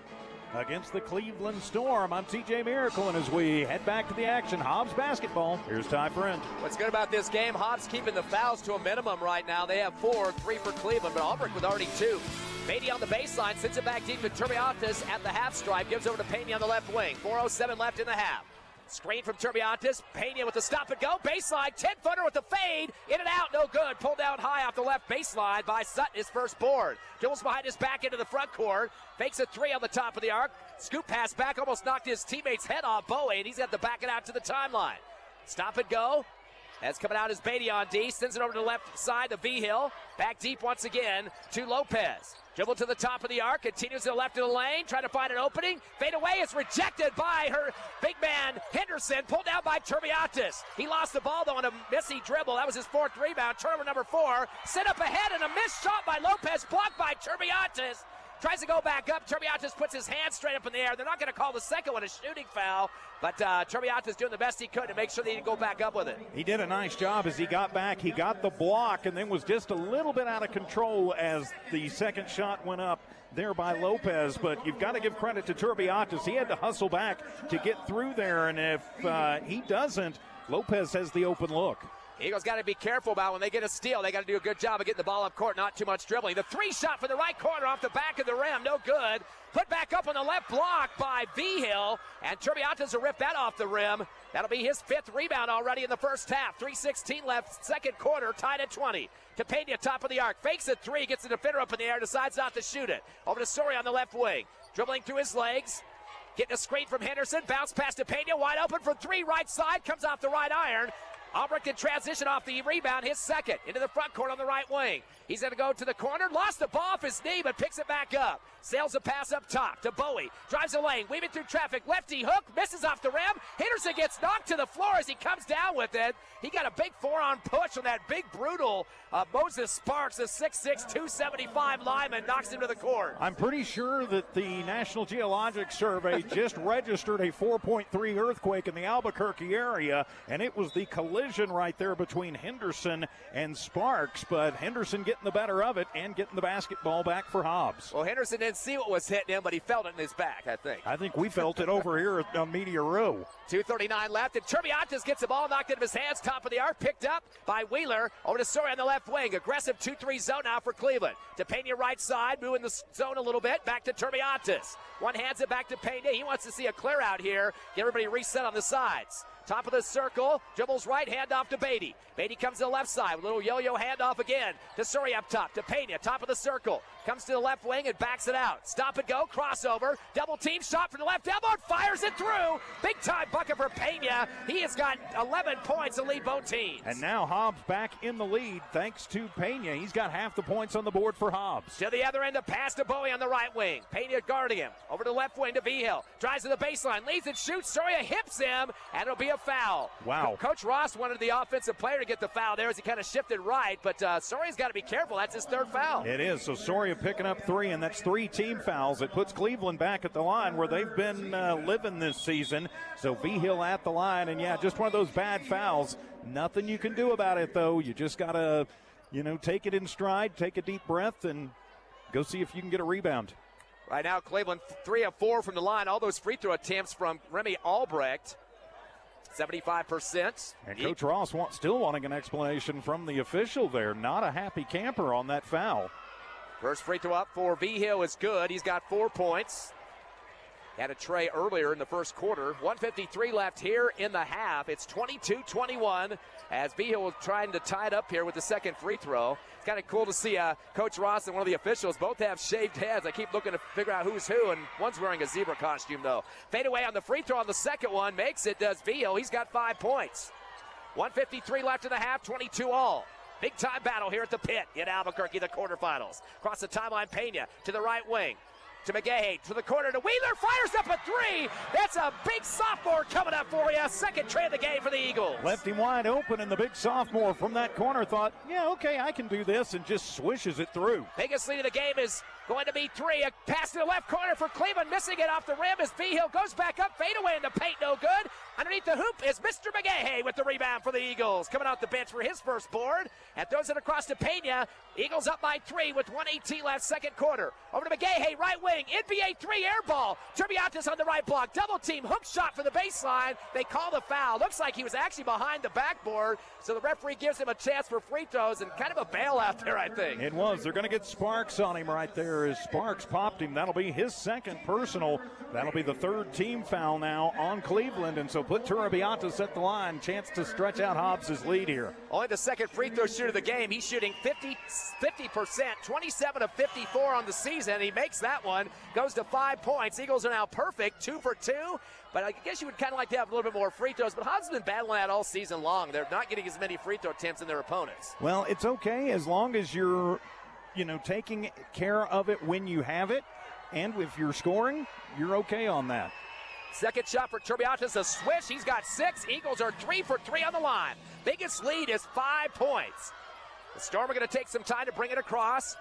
against the Cleveland Storm. I'm TJ Miracle, and as we head back to the action, Hobbs basketball, here's Ty Friend. What's good about this game, Hobbs keeping the fouls to a minimum right now. They have 4, 3 for Cleveland, but Albrecht with already 2. Beatty on the baseline, sends it back deep to Turbiantes at the half stripe, gives over to Pena on the left wing. 4:07 left in the half. Screen from Turbiantes. Pena with the stop and go. Baseline, 10-footer with the fade. In and out, no good. Pulled down high off the left baseline by Sutton, his first board. Dribbles behind his back into the front court. Fakes a three on the top of the arc. Scoop pass back, almost knocked his teammate's head off Bowie, and he's got to back it out to the timeline. Stop and go. As coming out is Beatty on D. Sends it over to the left side to V-Hill. Back deep once again to Lopez. Dribble to the top of the arc, continues to the left of the lane, trying to find an opening. Fade away, is rejected by her big man, Henderson, pulled down by Turbiantes. He lost the ball, though, on a missy dribble. That was his 4th rebound, turnover number 4. Set up ahead, and a missed shot by Lopez, blocked by Turbiantes. Tries to go back up. Turbiantes puts his hand straight up in the air. They're not going to call the second one a shooting foul, but Turbiantes doing the best he could to make sure that he didn't go back up with it. He did a nice job as he got back. He got the block and then was just a little bit out of control as the second shot went up there by Lopez, but you've got to give credit to Turbiantes. He had to hustle back to get through there, and if he doesn't, Lopez has the open look. Eagles got to be careful about when they get a steal. They got to do a good job of getting the ball up court, not too much dribbling. The 3 shot from the right corner off the back of the rim, no good. Put back up on the left block by V-Hill, and Turbiantes will rip that off the rim. That'll be his 5th rebound already in the first half. 3:16 left, second quarter, tied at 20. Capena, top of the arc, fakes a 3, gets the defender up in the air, decides not to shoot it. Over to Story on the left wing, dribbling through his legs. Getting a screen from Henderson, bounce pass to Pena, wide open for 3, right side, comes off the right iron. Albrecht in transition off the rebound, his second, into the front court on the right wing. He's going to go to the corner, lost the ball off his knee, but picks it back up. Sails a pass up top to Bowie, drives the lane, weaving through traffic, lefty hook, misses off the rim. Henderson gets knocked to the floor as he comes down with it. He got a big 4-on push on that big, brutal Moses Sparks, a 6'6", 275 lineman, knocks him to the court. I'm pretty sure that the National Geologic Survey just registered a 4.3 earthquake in the Albuquerque area, and it was the collision right there between Henderson and Sparks, but Henderson getting the better of it and getting the basketball back for Hobbs. Well, Henderson didn't see what was hitting him, but he felt it in his back, I think. I think we felt it over here on Media Row. 2:39 left, and Turbiantes gets the ball knocked into his hands, top of the arc, picked up by Wheeler. Over to Story on the left wing. Aggressive 2-3 zone now for Cleveland. To Pena right side, moving the zone a little bit. Back to Turbiantes. One hands it back to Pena. He wants to see a clear out here. Get everybody reset on the sides. Top of the circle, dribbles right, hand off to Beatty. Beatty comes to the left side, little yo-yo handoff again to Surrey up top, to Pena, top of the circle. Comes to the left wing and backs it out. Stop and go, crossover, double team, shot from the left elbow, fires it through. Big time bucket for Pena. He has got 11 points to lead both teams. And now Hobbs back in the lead thanks to Pena. He's got half the points on the board for Hobbs. To the other end, a pass to Bowie on the right wing. Pena guarding him. Over to the left wing to V-Hill. Drives to the baseline, leads and shoots. Soria hips him, and it'll be a foul. Wow. Coach Ross wanted the offensive player to get the foul there as he kind of shifted right, but Soria's got to be careful. That's his 3rd foul. It is. So Soria picking up 3, and that's 3 team fouls. It puts Cleveland back at the line where they've been living this season. So V-Hill at the line, and yeah, just one of those bad fouls. Nothing you can do about it, though. You just got to, take it in stride, take a deep breath, and go see if you can get a rebound. Right now, Cleveland 3 of 4 from the line. All those free throw attempts from Remy Albrecht. 75%. And Coach Ross still wanting an explanation from the official there. Not a happy camper on that foul. First free throw up for V-Hill is good. He's got 4 points. Had a tray earlier in the first quarter. 1:53 left here in the half. It's 22-21 as V-Hill was trying to tie it up here with the second free throw. It's kind of cool to see Coach Ross and one of the officials both have shaved heads. I keep looking to figure out who's who, and one's wearing a zebra costume, though. Fade away on the free throw on the second one. Makes it, does V-Hill. He's got 5 points. 1:53 left in the half, 22 all. Big time battle here at the pit in Albuquerque, the quarterfinals. Across the timeline, Pena to the right wing. To McGahey, to the corner to Wheeler, fires up a 3. That's a big sophomore coming up for you. Second tray of the game for the Eagles. Left him wide open, and the big sophomore from that corner thought, yeah, okay, I can do this, and just swishes it through. Biggest lead of the game is going to be 3. A pass to the left corner for Cleveland, missing it off the rim as V-Hill goes back up, fade away in the paint, no good. Underneath the hoop is Mr. McGahey with the rebound for the Eagles. Coming out the bench for his first board and throws it across to Pena. Eagles up by 3 with 1:18 left, second quarter. Over to McGahey, right wing, NBA 3 air ball. Turbiantes on the right block, double team, hook shot for the baseline. They call the foul. Looks like he was actually behind the backboard, so the referee gives him a chance for free throws and kind of a bailout there, I think. It was. They're going to get Sparks on him right there. there as Sparks popped him. That'll be his second personal. That'll be the third team foul now on Cleveland, and so put Turabiatas at the line. Chance to stretch out Hobbs' lead here. Only the second free throw shooter of the game. He's shooting 50%, 27 of 54 on the season. He makes that one, goes to 5 points. Eagles are now perfect, 2 for 2. But I guess you would kind of like to have a little bit more free throws. But Hobbs has been battling that all season long. They're not getting as many free throw attempts than their opponents. Well, it's okay as long as you're, taking care of it when you have it. And if you're scoring, you're okay on that. Second shot for Turbiatas, a swish. He's got 6. Eagles are 3 for 3 on the line. Biggest lead is 5 points. The Storm are going to take some time to bring it across.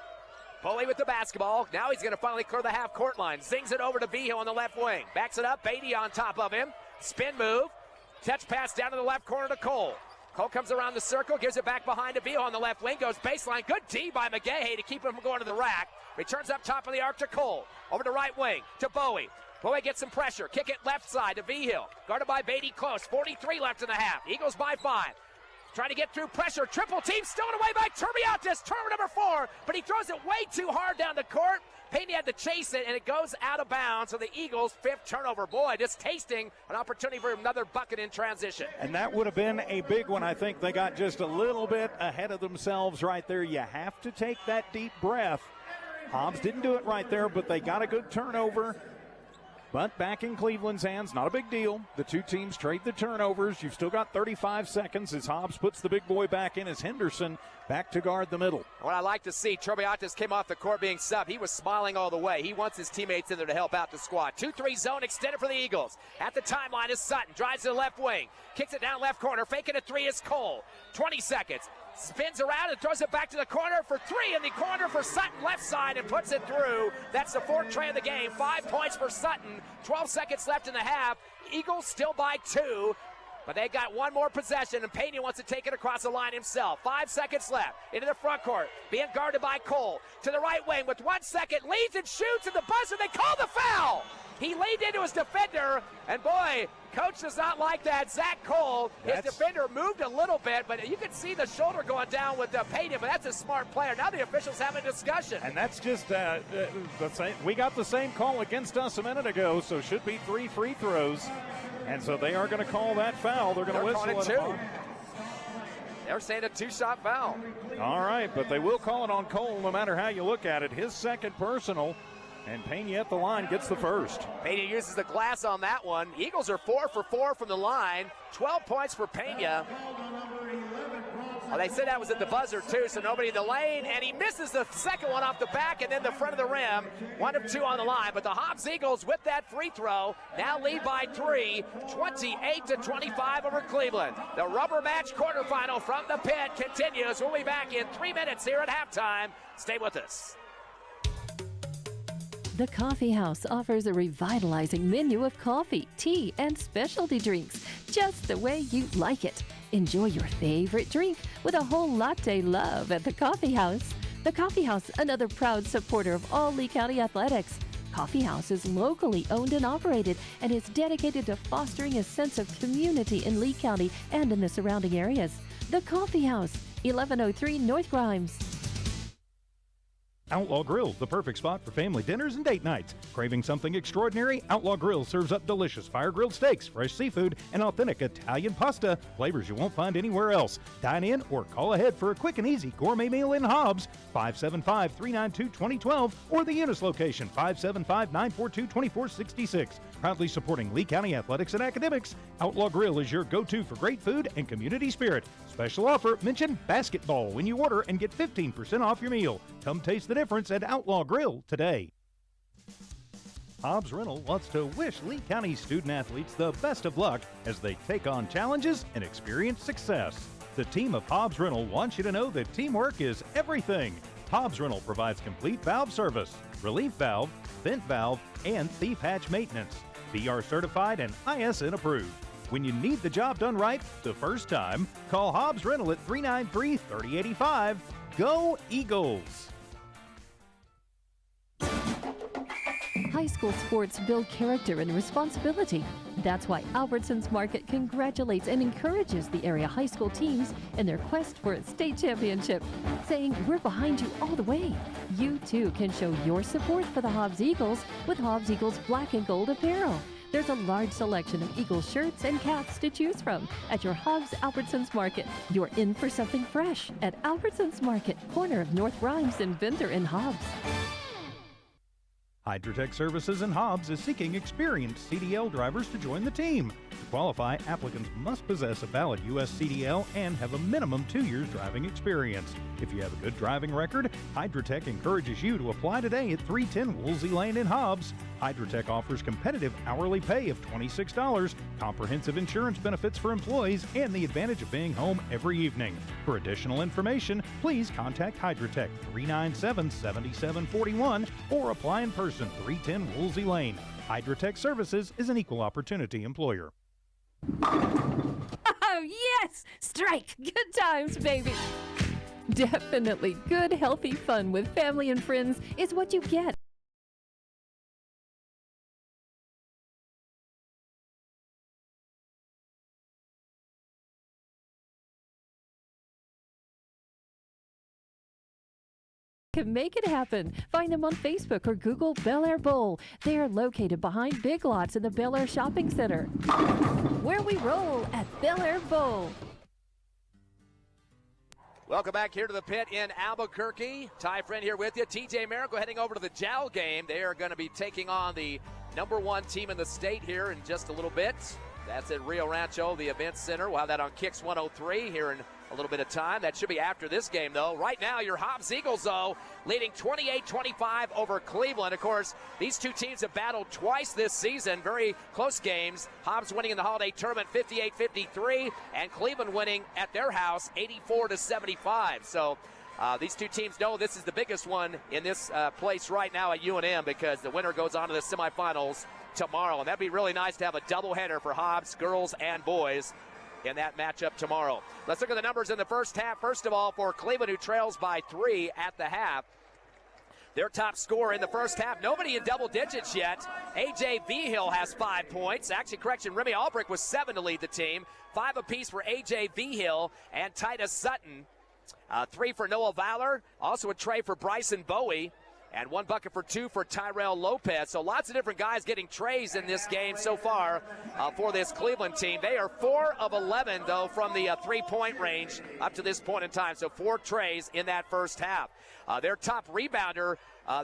Foley with the basketball. Now he's going to finally clear the half-court line. Zings it over to Vigil on the left wing. Backs it up. Beatty on top of him. Spin move. Touch pass down to the left corner to Cole. Cole comes around the circle, gives it back behind to Vigil on the left wing. Goes baseline. Good D by McGahey to keep him from going to the rack. Returns up top of the arc to Cole. Over to right wing to Bowie. Bowie gets some pressure. Kick it left side to Vigil. Guarded by Beatty close. 43 left in the half. Eagles by 5. Trying to get through pressure. Triple team stolen away by Turbiatas. Turnover number 4, but he throws it way too hard down the court. Payne had to chase it, and it goes out of bounds. So the Eagles' 5th turnover. Boy, just tasting an opportunity for another bucket in transition. And that would have been a big one. I think they got just a little bit ahead of themselves right there. You have to take that deep breath. Hobbs didn't do it right there, but they got a good turnover. But back in Cleveland's hands, not a big deal. The two teams trade the turnovers. You've still got 35 seconds as Hobbs puts the big boy back in as Henderson back to guard the middle. What I like to see, Turbiatas came off the court being sub. He was smiling all the way. He wants his teammates in there to help out the squad. 2-3 zone extended for the Eagles. At the timeline is Sutton. Drives to the left wing. Kicks it down left corner. Faking a 3 is Cole. 20 seconds. Spins around and throws it back to the corner for 3 in the corner for Sutton, left side, and puts it through. That's the 4th tray of the game. 5 points for Sutton. 12 seconds left in the half. Eagles still by 2, but they got one more possession, and Pena wants to take it across the line himself. 5 seconds left. Into the front court. Being guarded by Cole. To the right wing with 1 second. Leads and shoots at the buzzer. They call the foul. He leaned into his defender, and boy, coach does not like that. Zach Cole, his defender moved a little bit, but you can see the shoulder going down with Payton, but that's a smart player. Now the officials have a discussion. And that's just the same. We got the same call against us a minute ago, so should be 3 free throws. And so they are going to call that foul. They're going to whistle it. 2. They're saying a 2-shot foul. All right, but they will call it on Cole no matter how you look at it. His second personal. And Pena at the line gets the first. Pena uses the glass on that one. Eagles are 4 for 4 from the line. 12 points for Pena. Well, they said that was at the buzzer, too, so nobody in the lane. And he misses the second one off the back and then the front of the rim. 1 of 2 on the line. But the Hobbs Eagles with that free throw now lead by 3, 28-25 over Cleveland. The rubber match quarterfinal from the pit continues. We'll be back in 3 minutes here at halftime. Stay with us. The Coffee House offers a revitalizing menu of coffee, tea, and specialty drinks, just the way you like it. Enjoy your favorite drink with a whole latte love at the Coffee House. The Coffee House, another proud supporter of all Lee County athletics. Coffee House is locally owned and operated and is dedicated to fostering a sense of community in Lee County and in the surrounding areas. The Coffee House, 1103 North Grimes. Outlaw Grill, the perfect spot for family dinners and date nights. Craving something extraordinary? Outlaw Grill serves up delicious fire-grilled steaks, fresh seafood, and authentic Italian pasta, flavors you won't find anywhere else. Dine in or call ahead for a quick and easy gourmet meal in Hobbs, 575-392-2012, or the Eunice location, 575-942-2466. Proudly supporting Lee County athletics and academics, Outlaw Grill is your go-to for great food and community spirit. Special offer, mention basketball when you order and get 15% off your meal. Come taste the difference at Outlaw Grill today. Hobbs Rental wants to wish Lee County student athletes the best of luck as they take on challenges and experience success. The team of Hobbs Rental wants you to know that teamwork is everything. Hobbs Rental provides complete valve service, relief valve, vent valve, and thief hatch maintenance. BR certified and ISN approved. When you need the job done right the first time, call Hobbs Rental at 393-3085. Go Eagles! High school sports build character and responsibility. That's why Albertsons Market congratulates and encourages the area high school teams in their quest for a state championship, saying we're behind you all the way. You too can show your support for the Hobbs Eagles with Hobbs Eagles Black and Gold apparel. There's a large selection of Eagles shirts and caps to choose from at your Hobbs Albertsons Market. You're in for something fresh at Albertsons Market, corner of North Rhymes and Venter in Hobbs. Hydrotech Services in Hobbs is seeking experienced CDL drivers to join the team. To qualify, applicants must possess a valid U.S. CDL and have a minimum 2 years driving experience. If you have a good driving record, Hydrotech encourages you to apply today at 310 Woolsey Lane in Hobbs. Hydrotech offers competitive hourly pay of $26, comprehensive insurance benefits for employees, and the advantage of being home every evening. For additional information, please contact Hydrotech 397-7741 or apply in person 310 Woolsey Lane. Hydrotech Services is an equal opportunity employer. Oh, yes! Strike! Good times, baby! Definitely good, healthy fun with family and friends is what you get. Can make it happen. Find them on Facebook or Google Bel Air Bowl. They are located behind Big Lots in the Bel Air Shopping Center. Where we roll at Bel Air Bowl. Welcome back here to the pit in Albuquerque. Ty Friend here with you. TJ Miracle heading over to the JAL game. They are going to be taking on the #1 team in the state here in just a little bit. That's at Rio Rancho, the event center. We'll have that on Kicks 103 here in a little bit of time. That should be after this game, though. Right now, your Hobbs Eagles, though, leading 28-25 over Cleveland. Of course, these two teams have battled twice this season. Very close games. Hobbs winning in the holiday tournament 58-53, and Cleveland winning at their house 84-75. So these two teams know this is the biggest one in this place right now at UNM, because the winner goes on to the semifinals tomorrow. And that'd be really nice to have a doubleheader for Hobbs, girls and boys, in that matchup tomorrow. Let's look at the numbers in the first half. First of all, for Cleveland, who trails by 3 at the half. Their top scorer in the first half, nobody in double digits yet. A.J. Vigil has 5 points. Actually, correction, Remy Albrecht was 7 to lead the team. 5 apiece for A.J. Vigil and Titus Sutton. 3 for Noah Valor. Also a tray for Bryson Bowie. And 1 bucket for 2 for Tyrell Lopez. So lots of different guys getting trays in this game so far for this Cleveland team. They are 4 of 11, though, from the three-point range up to this point in time. So 4 trays in that first half. Their top rebounder,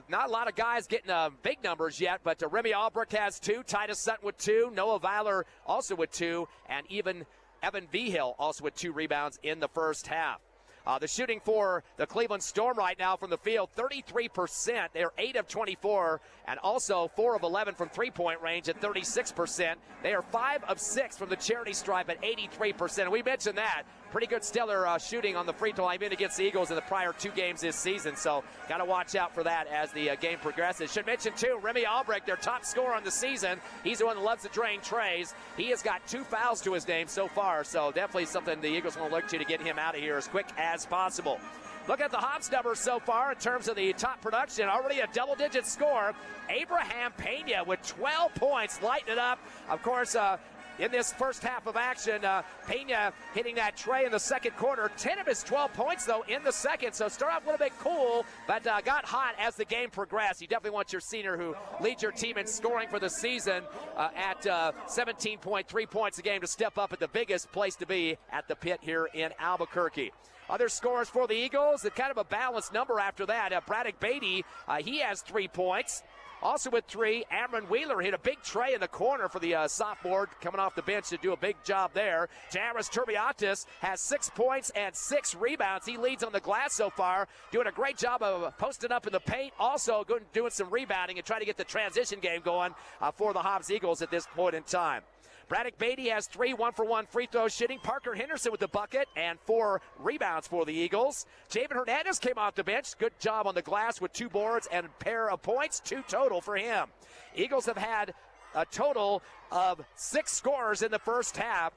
not a lot of guys getting big numbers yet, but Remy Albrecht has 2, Titus Sutton with 2, Noah Valor also with 2, and even Evan Vigil also with 2 rebounds in the first half. The shooting for the Cleveland Storm right now from the field, 33%. They're 8 of 24, and also 4 of 11 from three-point range at 36%. They are 5 of 6 from the charity stripe at 83%. And we mentioned that. Pretty good stellar shooting on the free throw line even against the Eagles in the prior 2 games this season. So got to watch out for that as the game progresses. Should mention, too, Remy Albrecht, their top scorer on the season. He's the one that loves to drain trays. He has got 2 fouls to his name so far. So definitely something the Eagles want to look to get him out of here as quick as possible. Look at the Hobbs numbers so far in terms of the top production. Already a double-digit score. Abraham Pena with 12 points, lighting it up. Of course, in this first half of action, Pena hitting that tray in the second quarter. 10 of his 12 points, though, in the second. So start off a little bit cool, but got hot as the game progressed. You definitely want your senior who leads your team in scoring for the season at 17.3 points a game to step up at the biggest place to be at the pit here in Albuquerque. Other scores for the Eagles, kind of a balanced number after that. Braddock Beatty, he has 3 points. Also with 3, Amron Wheeler hit a big tray in the corner for the sophomore coming off the bench to do a big job there. Jairus Turbiatis has 6 points and 6 rebounds. He leads on the glass so far, doing a great job of posting up in the paint, also doing some rebounding and trying to get the transition game going for the Hobbs Eagles at this point in time. Braddock Beatty has 3 one-for-one free throw shooting. Parker Henderson with the bucket and 4 rebounds for the Eagles. Javen Hernandez came off the bench. Good job on the glass with 2 boards and a pair of points, 2 total for him. Eagles have had a total of 6 scorers in the first half.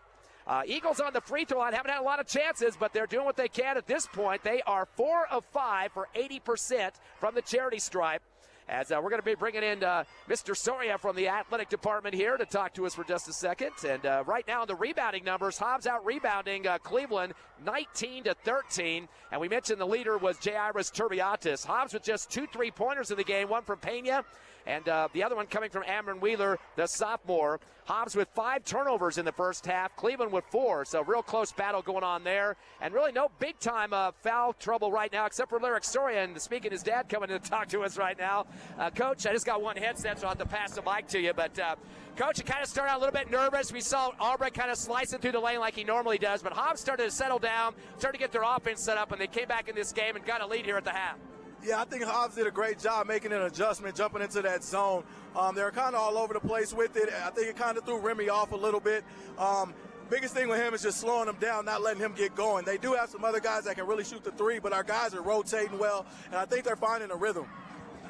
Eagles on the free throw line haven't had a lot of chances, but they're doing what they can at this point. They are 4 of 5 for 80% from the charity stripe. As we're going to be bringing in Mr. Soria from the athletic department here to talk to us for just a second. And right now, the rebounding numbers, Hobbs out rebounding Cleveland 19-13. And we mentioned the leader was Jairus Turbiatis. Hobbs with just 2 3-pointers in the game, one from Pena, and the other one coming from Amron Wheeler, the sophomore. Hobbs with 5 turnovers in the first half, Cleveland with 4. So real close battle going on there. And really no big-time foul trouble right now except for Lyric Soria. And speaking, his dad coming in to talk to us right now. Coach, I just got one headset, so I'll have to pass the mic to you. But, Coach, you kind of started out a little bit nervous. We saw Albrecht kind of slicing through the lane like he normally does. But Hobbs started to settle down, started to get their offense set up, and they came back in this game and got a lead here at the half. Yeah, I think Hobbs did a great job making an adjustment, jumping into that zone. They're kind of all over the place with it. I think it kind of threw Remy off a little bit. Biggest thing with him is just slowing him down, not letting him get going. They do have some other guys that can really shoot the three, but our guys are rotating well, and I think they're finding a rhythm.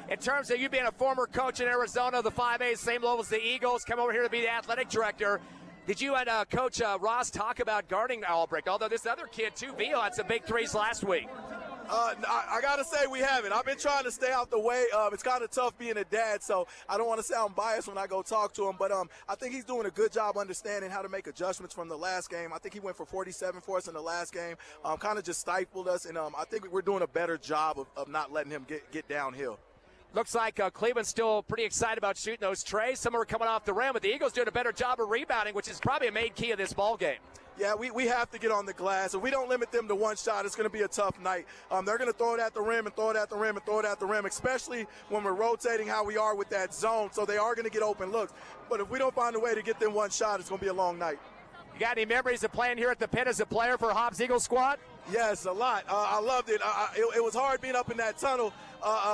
In terms of you being a former coach in Arizona, the 5A, same level as the Eagles, come over here to be the athletic director. Did you and Coach Ross talk about guarding Albrecht? Although this other kid, too, Vio, had some big threes last week. I got to say we haven't. I've been trying to stay out the way. It's kind of tough being a dad, so I don't want to sound biased when I go talk to him. But I think he's doing a good job understanding how to make adjustments from the last game. I think he went for 47 for us in the last game, kind of just stifled us. And I think we're doing a better job of not letting him get downhill. Looks like Cleveland's still pretty excited about shooting those trays. Some are coming off the rim, but the Eagles doing a better job of rebounding, which is probably a main key of this ball game. Yeah, we have to get on the glass. If we don't limit them to one shot, it's going to be a tough night. They're going to throw it at the rim and throw it at the rim and throw it at the rim, especially when we're rotating how we are with that zone. So they are going to get open looks. But if we don't find a way to get them one shot, it's going to be a long night. You got any memories of playing here at the Pit as a player for Hobbs Eagles squad? Yes, a lot. I loved it. It was hard being up in that tunnel,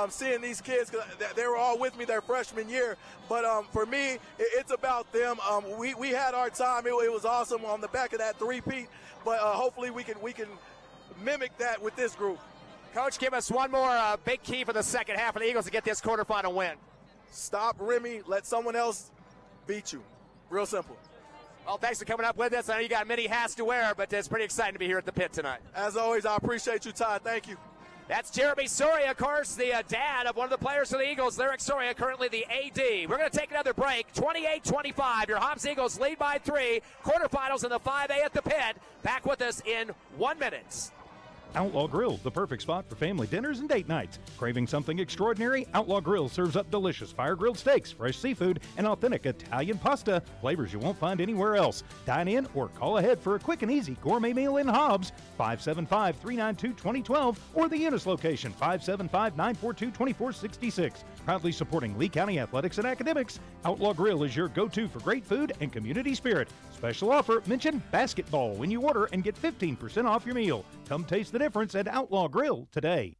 seeing these kids, because they were all with me their freshman year. But for me, it's about them. We had our time. It was awesome on the back of that three-peat. But hopefully we can mimic that with this group. Coach, give us one more big key for the second half of the Eagles to get this quarterfinal win. Stop Remy. Let someone else beat you. Real simple. Well, thanks for coming up with us. I know you got many hats to wear, but it's pretty exciting to be here at the Pit tonight. As always, I appreciate you, Todd. Thank you. That's Jeremy Soria, of course, the dad of one of the players for the Eagles, Lyric Soria, currently the AD. We're going to take another break. 28-25. Your Hobbs Eagles lead by 3. Quarterfinals in the 5A at the Pit. Back with us in 1 minute. Outlaw Grill, the perfect spot for family dinners and date nights. Craving something extraordinary? Outlaw Grill serves up delicious fire-grilled steaks, fresh seafood, and authentic Italian pasta, flavors you won't find anywhere else. Dine in or call ahead for a quick and easy gourmet meal in Hobbs, 575-392-2012, or the Eunice location, 575-942-2466. Proudly supporting Lee County athletics and academics, Outlaw Grill is your go-to for great food and community spirit. Special offer, mention basketball when you order and get 15% off your meal. Come taste the difference at Outlaw Grill today.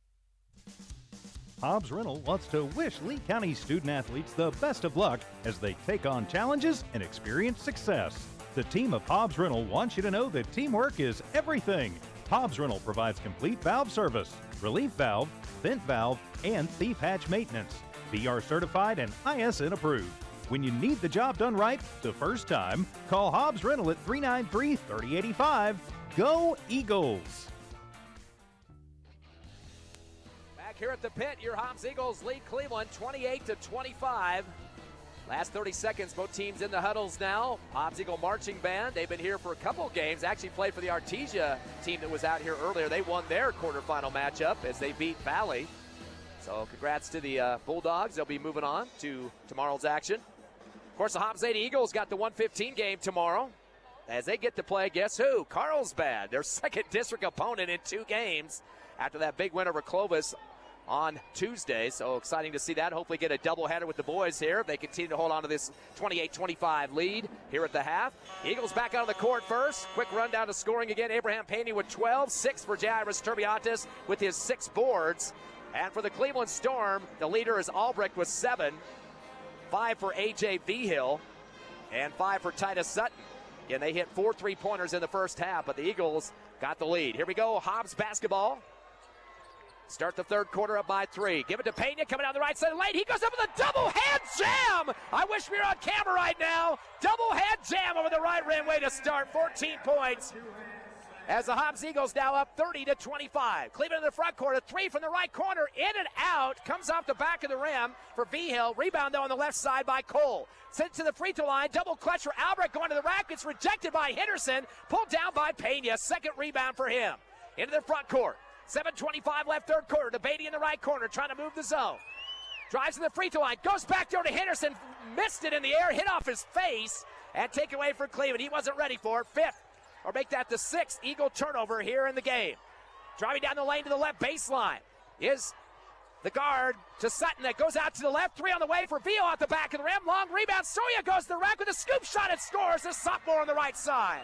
Hobbs Rental wants to wish Lee County student athletes the best of luck as they take on challenges and experience success. The team of Hobbs Rental wants you to know that teamwork is everything. Hobbs Rental provides complete valve service, relief valve, vent valve, and thief hatch maintenance. BR certified and ISN approved. When you need the job done right the first time, call Hobbs Rental at 393-3085. Go Eagles! Back here at the Pit, your Hobbs Eagles lead Cleveland 28-25. Last 30 seconds, both teams in the huddles now. Hobbs Eagle Marching Band, they've been here for a couple games. Actually played for the Artesia team that was out here earlier. They won their quarterfinal matchup as they beat Valley. So congrats to the Bulldogs. They'll be moving on to tomorrow's action. Of course, the Hobbs Lady Eagles got the 115 game tomorrow as they get to play, guess who? Carlsbad, their second district opponent in 2 games after that big win over Clovis on Tuesday. So exciting to see that. Hopefully get a doubleheader with the boys here. They continue to hold on to this 28-25 lead here at the half. Eagles back out on the court first. Quick rundown to scoring again. Abraham Payne with 12. 6 for Jairus Turbiatis with his 6 boards. And for the Cleveland Storm, the leader is Albrecht with 7. 5 for A.J. Vigil, and 5 for Titus Sutton. Again, they hit 4 3-pointers in the first half, but the Eagles got the lead. Here we go, Hobbs basketball. Start the third quarter up by 3. Give it to Pena, coming down the right side late. He goes up with a double-hand jam. I wish we were on camera right now. Double-hand jam over the right rim. Way to start, 14 points. as the Hobbs Eagles now up 30-25. Cleveland in the front court, a three from the right corner, in and out, comes off the back of the rim for V-Hill. Rebound, though, on the left side by Cole. Sent to the free throw line, double clutch for Albrecht going to the rack. It's rejected by Henderson, pulled down by Pena. Second rebound for him. Into the front court. 7:25 left, third quarter. Beatty in the right corner, trying to move the zone. Drives to the free throw line, goes back there to Henderson, missed it in the air, hit off his face, and take away for Cleveland. He wasn't ready for it. Fifth, or make that the sixth Eagle turnover here in the game. Driving down the lane to the left baseline is the guard to Sutton that goes out to the left. Three on the way for Vio at the back of the rim. Long rebound. Soria goes to the rack with a scoop shot and scores. The sophomore on the right side.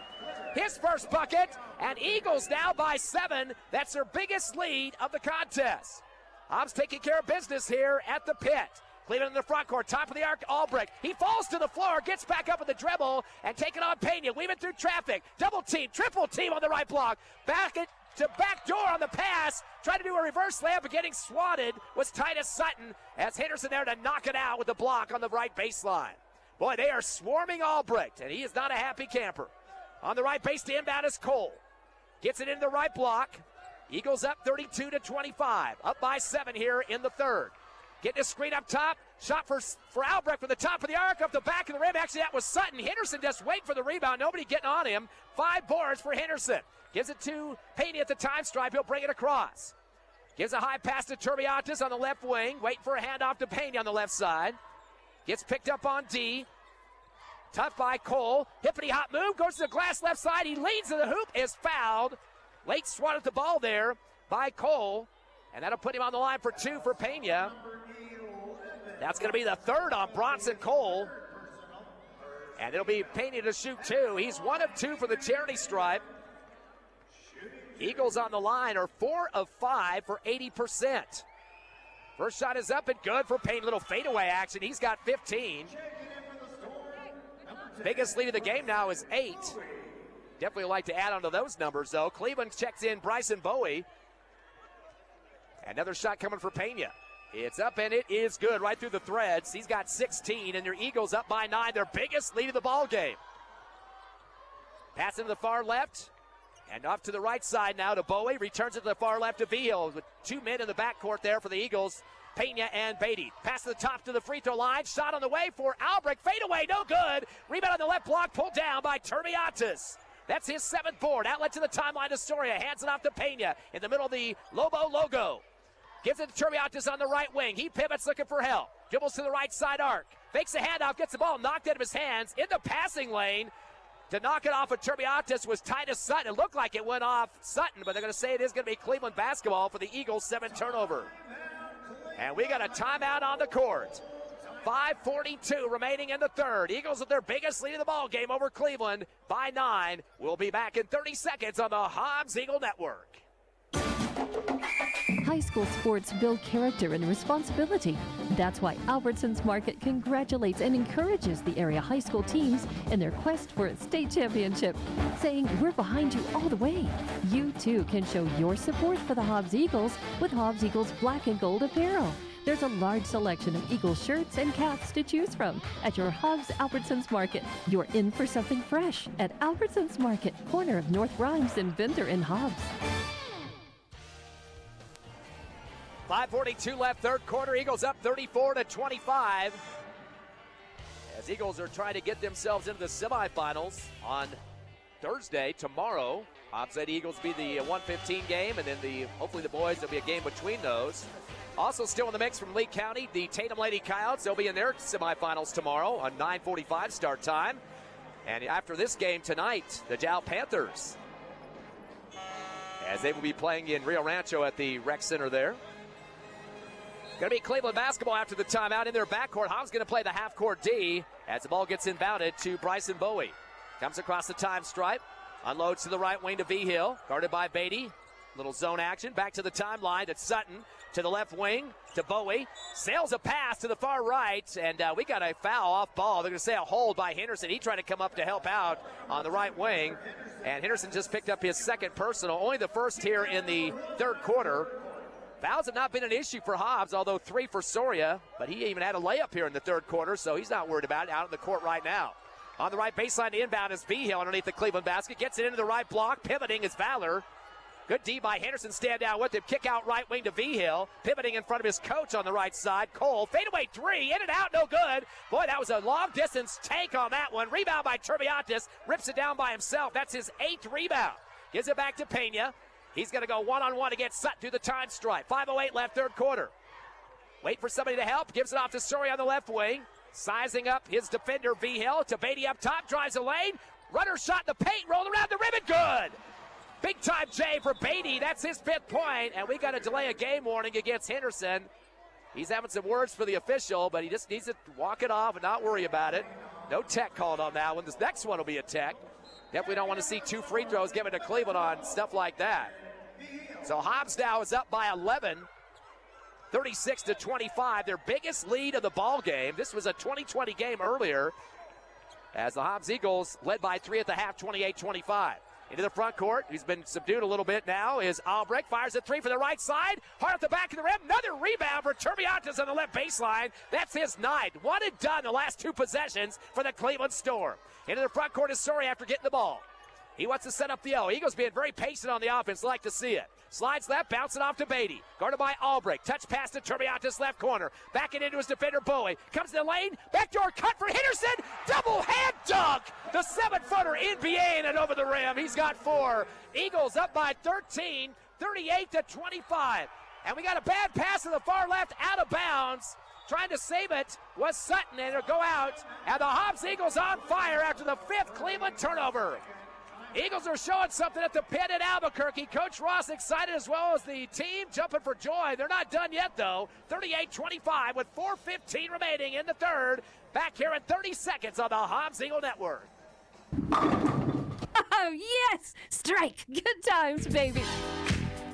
His first bucket, and Eagles now by 7. That's their biggest lead of the contest. Hobbs taking care of business here at the pit. Cleveland in the front court, top of the arc, Albrecht. He falls to the floor, gets back up with the dribble, and taking on Pena, weaving through traffic. Double team, triple team on the right block. Back it to back door on the pass. Tried to do a reverse layup, but getting swatted was Titus Sutton as Henderson there to knock it out with the block on the right baseline. Boy, they are swarming Albrecht, and he is not a happy camper. On the right base to inbound is Cole. Gets it into the right block. Eagles up 32-25. Up by 7 here in the third. Getting a screen up top. Shot for Albrecht from the top of the arc, up the back of the rim. Actually, that was Sutton. Henderson just waiting for the rebound. Nobody getting on him. 5 boards for Henderson. Gives it to Pena at the time stripe. He'll bring it across. Gives a high pass to Turbiatis on the left wing. Waiting for a handoff to Pena on the left side. Gets picked up on D. Tough by Cole. Hippity hop move. Goes to the glass left side. He leads to the hoop. Is fouled. Late swat at the ball there by Cole. And that'll put him on the line for 2 for Pena. That's going to be the third on Bronson Cole. And it'll be Pena to shoot 2. He's 1 of 2 for the charity stripe. Eagles on the line are 4 of 5 for 80%. First shot is up and good for Pena. Little fadeaway action. He's got 15. Biggest lead of the game now is 8. Definitely like to add on to those numbers, though. Cleveland checks in Bryson Bowie. Another shot coming for Pena. It's up, and it is good right through the threads. He's got 16, and your Eagles up by 9, their biggest lead of the ball game. Pass into the far left, and off to the right side now to Bowie. Returns it to the far left to Vigil with 2 men in the backcourt there for the Eagles, Pena and Beatty. Pass to the top to the free throw line. Shot on the way for Albrecht. Fade away, no good. Rebound on the left block, pulled down by Turbiatis. That's his 7th board. Outlet to the timeline to Soria. Hands it off to Pena in the middle of the Lobo logo. Gives it to Turbiatis on the right wing. He pivots looking for help. Dribbles to the right side arc. Fakes a handoff, gets the ball knocked out of his hands in the passing lane. To knock it off of Turbiatis was Titus Sutton. It looked like it went off Sutton, but they're going to say it is going to be Cleveland basketball for the Eagles' 7th turnover. And we got a timeout on the court. 5:42 remaining in the third. Eagles with their biggest lead of the ball game over Cleveland by 9. We'll be back in 30 seconds on the Hobbs Eagle Network. High school sports build character and responsibility. That's why Albertsons Market congratulates and encourages the area high school teams in their quest for a state championship, saying we're behind you all the way. You too can show your support for the Hobbs Eagles with Hobbs Eagles black and gold apparel. There's a large selection of Eagles shirts and caps to choose from at your Hobbs Albertsons Market. You're in for something fresh at Albertsons Market, corner of North Grimes and Venter in Hobbs. 5:42 left, third quarter. Eagles up 34-25. As Eagles are trying to get themselves into the semifinals on Thursday, tomorrow. Hobbs said Eagles be the 1:15 game, and then hopefully the boys, there'll be a game between those. Also still in the mix from Lee County, the Tatum Lady Coyotes. They'll be in their semifinals tomorrow on 9:45 start time. And after this game tonight, the Dow Panthers, as they will be playing in Rio Rancho at the rec center there. Going to be Cleveland basketball after the timeout in their backcourt. Hobbs going to play the half-court D as the ball gets inbounded to Bryson Bowie. Comes across the time stripe. Unloads to the right wing to V-Hill. Guarded by Beatty. Little zone action. Back to the timeline to Sutton. To the left wing to Bowie. Sails a pass to the far right. And we got a foul off ball. They're going to say a hold by Henderson. He tried to come up to help out on the right wing. And Henderson just picked up his 2nd personal. Only the first here in the third quarter. Fouls have not been an issue for Hobbs, although 3 for Soria. But he even had a layup here in the third quarter, so he's not worried about it out in the court right now. On the right baseline, the inbound is Vigil underneath the Cleveland basket. Gets it into the right block. Pivoting is Valor. Good D by Henderson. Stand down with him. Kick out right wing to Vigil. Pivoting in front of his coach on the right side. Cole. Fadeaway three. In and out. No good. Boy, that was a long distance take on that one. Rebound by Turbiatis. Rips it down by himself. That's his 8th rebound. Gives it back to Pena. He's going to go one-on-one against Sutton through the time stripe. 5:08 left, third quarter. Wait for somebody to help. Gives it off to Surrey on the left wing. Sizing up his defender, Vigil. To Beatty up top, drives the lane. Runner shot in the paint, rolled around the rim, and good! Big time J for Beatty. That's his 5th point, and we got to delay a game warning against Henderson. He's having some words for the official, but he just needs to walk it off and not worry about it. No tech called on that one. This next one will be a tech. Definitely don't want to see 2 free throws given to Cleveland on stuff like that. So Hobbs now is up by 11. 36-25, their biggest lead of the ball game. This was a 20-20 game earlier as the Hobbs Eagles led by 3 at the half, 28-25. Into the front court, he's been subdued a little bit now, is Albrecht. Fires a 3 for the right side. Hard at the back of the rim. Another rebound for Turbiatis on the left baseline. That's his 9th. One and done the last 2 possessions for the Cleveland Storm. Into the front court is Surrey after getting the ball. He wants to set up the O. Eagles being very patient on the offense. Like to see it. Slides left, bouncing off to Beatty. Guarded by Albrecht. Touch pass to Turbiatis left corner. Back it into his defender, Bowie. Comes to the lane. Backdoor cut for Henderson. Double hand dunk. The 7-footer NBA and over the rim. He's got 4. Eagles up by 13, 38-25. And we got a bad pass to the far left, out of bounds. Trying to save it was Sutton, and it'll go out. And the Hobbs Eagles on fire after the 5th Cleveland turnover. Eagles are showing something at the pit in Albuquerque. Coach Ross excited as well as the team jumping for joy. They're not done yet, though. 38-25 with 4:15 remaining in the third. Back here in 30 seconds on the Hobbs Eagle Network. Oh, yes! Strike! Good times, baby!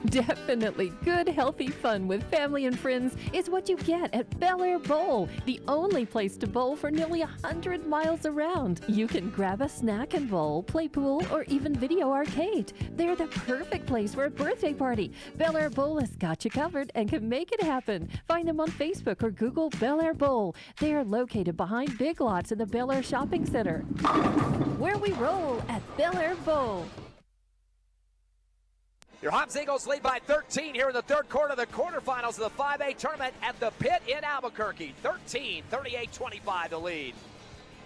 Definitely good, healthy fun with family and friends is what you get at Bel Air Bowl, the only place to bowl for nearly 100 miles around. You can grab a snack and bowl, play pool, or even video arcade. They're the perfect place for a birthday party. Bel Air Bowl has got you covered and can make it happen. Find them on Facebook or Google Bel Air Bowl. They are located behind Big Lots in the Bel Air Shopping Center. Where we roll at Bel Air Bowl. Your Hobbs Eagles lead by 13 here in the third quarter of the quarterfinals of the 5A tournament at the pit in Albuquerque. 38-25 the lead.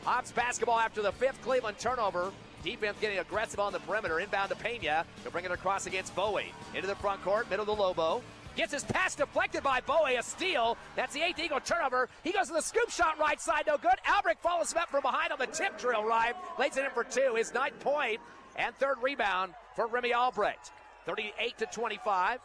Hobbs basketball after the 5th Cleveland turnover. Defense getting aggressive on the perimeter. Inbound to Pena. They'll bring it across against Bowie. Into the front court, middle to Lobo. Gets his pass deflected by Bowie, a steal. That's the 8th Eagle turnover. He goes to the scoop shot right side, no good. Albrecht follows him up from behind on the tip drill right. Lays it in for 2, his 9th point and 3rd rebound for Remy Albrecht. 38-25,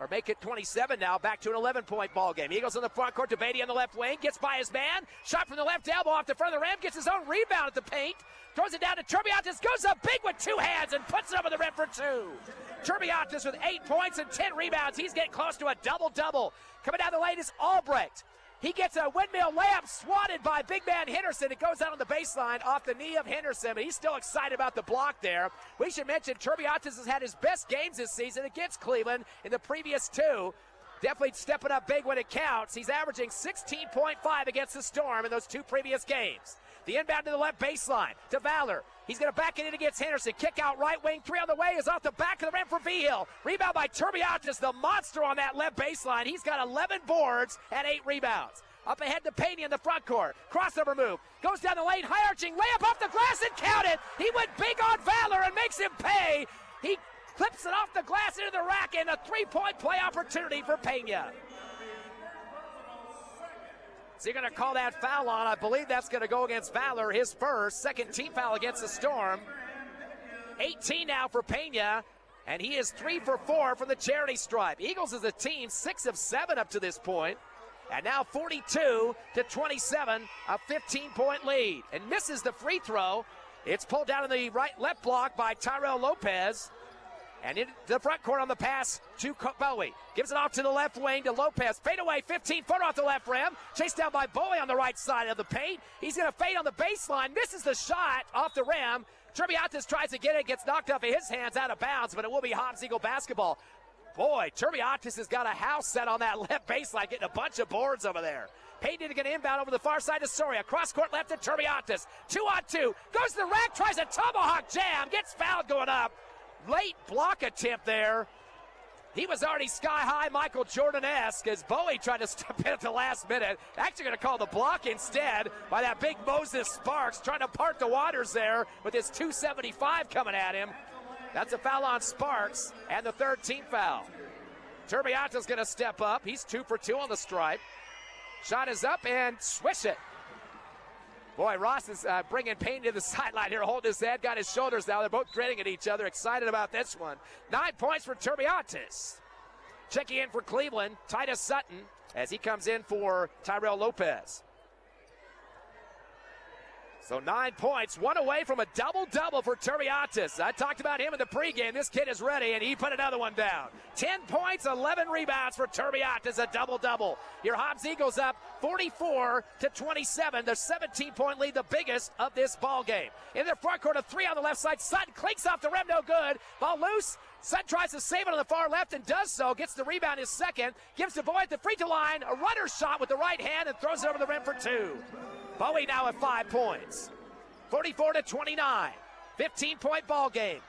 or make it 27 now, back to an 11-point ball game. Eagles in the front court, to Beatty on the left wing, gets by his man, shot from the left elbow off the front of the rim, gets his own rebound at the paint, throws it down to Turbiatis, goes up big with 2 hands and puts it over the rim for 2. Turbiatis with 8 points and 10 rebounds. He's getting close to a double-double. Coming down the lane is Albrecht. He gets a windmill layup swatted by big man Henderson. It goes out on the baseline off the knee of Henderson, but he's still excited about the block there. We should mention Turbiatis has had his best games this season against Cleveland in the previous 2. Definitely stepping up big when it counts. He's averaging 16.5 against the Storm in those 2 previous games. The inbound to the left baseline to Valor. He's going to back it in against Henderson. Kick out right wing. 3 on the way is off the back of the rim for Vigil. Rebound by Turbiatis, the monster on that left baseline. He's got 11 boards and 8 rebounds. Up ahead to Pena in the front court. Crossover move. Goes down the lane. High arching. Layup off the glass and count it. He went big on Valor and makes him pay. He clips it off the glass into the rack and a 3-point play opportunity for Pena. So you're going to call that foul on. I believe that's going to go against Valor, his first. 2nd team foul against the Storm. 18 now for Pena, and he is 3 for 4 from the charity stripe. Eagles as a team, 6 of 7 up to this point. And now 42-27, a 15-point lead. And misses the free throw. It's pulled down in the left block by Tyrell Lopez. And into the front court on the pass to Bowie. Gives it off to the left wing to Lopez. Fade away, 15-footer off the left rim. Chased down by Bowie on the right side of the paint. He's going to fade on the baseline. Misses the shot off the rim. Turbiatis tries to get it. Gets knocked off of his hands out of bounds, but it will be Hobbs Eagle basketball. Boy, Turbiatis has got a house set on that left baseline, getting a bunch of boards over there. Payton going to inbound over the far side to Soria. Cross court left to Turbiantes. 2-on-2. Goes to the rack, tries a tomahawk jam. Gets fouled going up. Late block attempt there. He was already sky-high Michael Jordan-esque as Bowie tried to step in at the last minute. Actually going to call the block instead by that big Moses Sparks, trying to part the waters there with his 275 coming at him. That's a foul on Sparks and the third team foul. Turbiante's going to step up. He's 2 for 2 on the stripe. Shot is up and swish it. Boy, Ross is bringing Payne to the sideline here, holding his head, got his shoulders down. They're both grinning at each other, excited about this one. 9 points for Turbiantes. Checking in for Cleveland, Titus Sutton, as he comes in for Tyrell Lopez. So 9 points, one away from a double-double for Turbiantes. I talked about him in the pregame. This kid is ready, and he put another one down. 10 points, 11 rebounds for Turbiantes, a double-double. Your Hobbs Eagles up 44-27, the 17-point lead, the biggest of this ball game. In their front court, a 3 on the left side. Sutton clinks off the rim, no good. Ball loose. Sutton tries to save it on the far left and does so. Gets the rebound, his second. Gives to Bowie at the free throw line. A runner shot with the right hand and throws it over the rim for 2. Bowie now at 5 points. 44-29. 15-point ball game.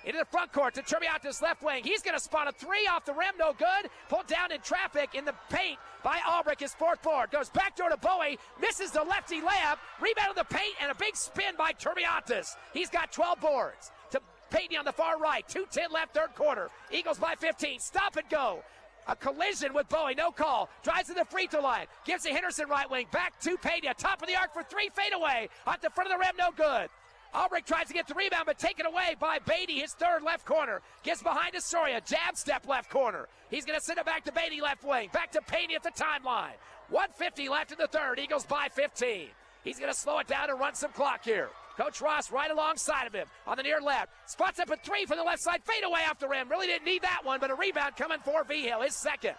Into the front court to Turbiantes' left wing. He's going to spot a 3 off the rim, no good. Pulled down in traffic in the paint by Albrecht, his 4th board. Goes back door to Bowie, misses the lefty layup. Rebound in the paint and a big spin by Turbiantes. He's got 12 boards. To Payton on the far right. 2:10 left, third quarter. Eagles by 15. Stop and go. A collision with Bowie, no call. Drives to the free throw line. Gives to Henderson right wing. Back to Pena. Top of the arc for 3. Fade away. At the front of the rim, no good. Albrecht tries to get the rebound, but taken away by Beatty, his 3rd left corner. Gives behind to Soria. Jab step left corner. He's going to send it back to Beatty left wing. Back to Pena at the timeline. 1:50 left in the third. Eagles by 15. He's going to slow it down and run some clock here. Coach Ross right alongside of him on the near left. Spots up a 3 from the left side. Fade away off the rim. Really didn't need that one, but a rebound coming for Vigil, his second.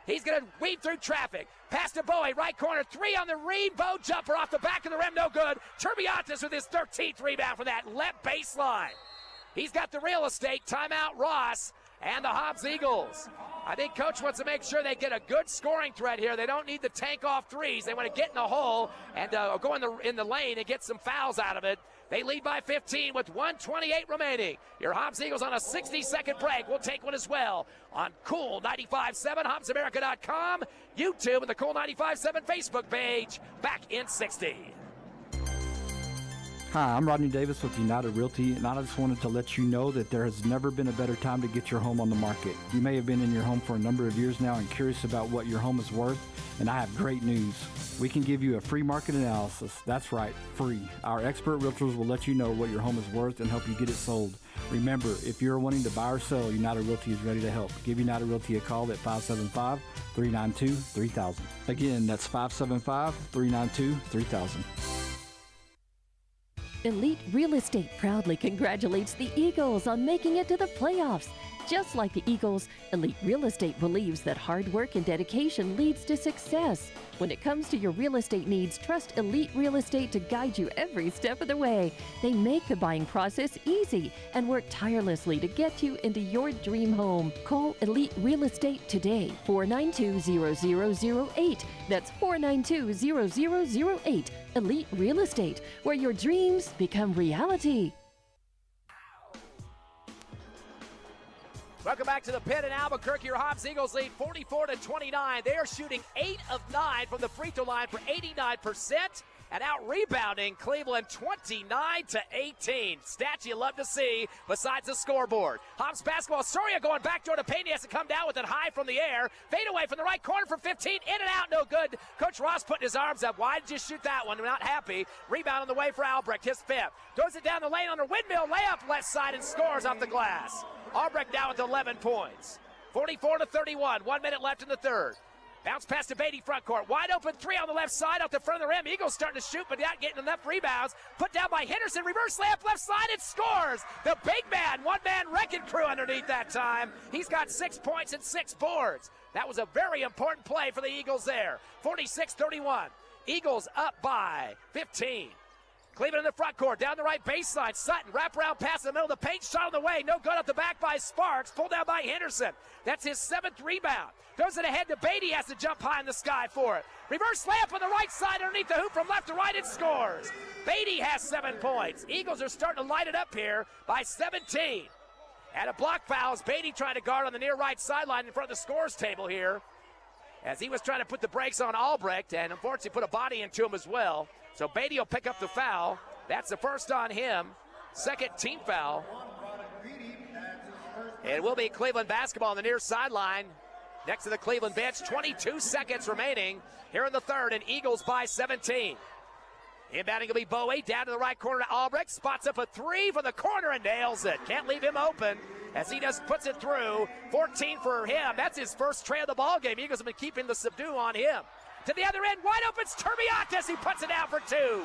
He's going to weave through traffic. Pass to Bowie, right corner. 3 on the rainbow jumper off the back of the rim, no good. Turbiantes with his 13th rebound from that left baseline. He's got the real estate. Timeout Ross and the Hobbs Eagles. I think Coach wants to make sure they get a good scoring threat here. They don't need to tank off threes. They want to get in the hole and go in the lane and get some fouls out of it. They lead by 15 with 1:28 remaining. Your Hobbs Eagles on a 60-second break. We'll take one as well on Cool 95.7, HobbsAmerica.com, YouTube, and the Cool 95.7 Facebook page. Back in 60. Hi, I'm Rodney Davis with United Realty, and I just wanted to let you know that there has never been a better time to get your home on the market. You may have been in your home for a number of years now and curious about what your home is worth, and I have great news. We can give you a free market analysis. That's right, free. Our expert realtors will let you know what your home is worth and help you get it sold. Remember, if you're wanting to buy or sell, United Realty is ready to help. Give United Realty a call at 575-392-3000. Again, that's 575-392-3000. Elite Real Estate proudly congratulates the Eagles on making it to the playoffs. Just like the Eagles, Elite Real Estate believes that hard work and dedication leads to success. When it comes to your real estate needs, trust Elite Real Estate to guide you every step of the way. They make the buying process easy and work tirelessly to get you into your dream home. Call Elite Real Estate today, 492-0008. That's 492-0008. Elite Real Estate, where your dreams become reality. Welcome back to the pit in Albuquerque. Your Hobbs Eagles lead 44-29. They are shooting 8 of 9 from the free throw line for 89% and out rebounding Cleveland 29-18. Stats you love to see besides the scoreboard. Hobbs basketball. Soria going back door to Payne. He has to come down with it high from the air. Fade away from the right corner for 15. In and out, no good. Coach Ross putting his arms up. Why did you shoot that one? We're not happy. Rebound on the way for Albrecht, his 5th. Throws it down the lane on a windmill layup left side and scores off the glass. Albrecht now with 11 points. 44-31. 1 minute left in the third. Bounce pass to Beatty front court. Wide open 3 on the left side off the front of the rim. Eagles starting to shoot, but not getting enough rebounds. Put down by Henderson. Reverse layup left side and scores. The big man, one-man wrecking crew underneath that time. He's got 6 points and 6 boards. That was a very important play for the Eagles there. 46-31. Eagles up by 15. Cleveland in the front court, down the right baseline. Sutton, wraparound pass in the middle of the paint, shot on the way. No good off the back by Sparks. Pulled down by Henderson. That's his 7th rebound. Throws it ahead to Beatty, has to jump high in the sky for it. Reverse layup on the right side underneath the hoop from left to right and scores. Beatty has 7 points. Eagles are starting to light it up here by 17. And a block foul as Beatty trying to guard on the near right sideline in front of the scores table here, as he was trying to put the brakes on Albrecht and unfortunately put a body into him as well. So Beatty will pick up the foul. That's the first on him. 2nd team foul. It will be Cleveland basketball on the near sideline next to the Cleveland bench. 22 seconds remaining here in the 3rd, and Eagles by 17. Inbounding will be Bowie, down to the right corner to Albrecht. Spots up a 3 from the corner and nails it. Can't leave him open as he just puts it through. 14 for him. That's his first tray of the ball game. Eagles have been keeping the subdue on him. To the other end, wide open, Turbiatis. He puts it down for 2.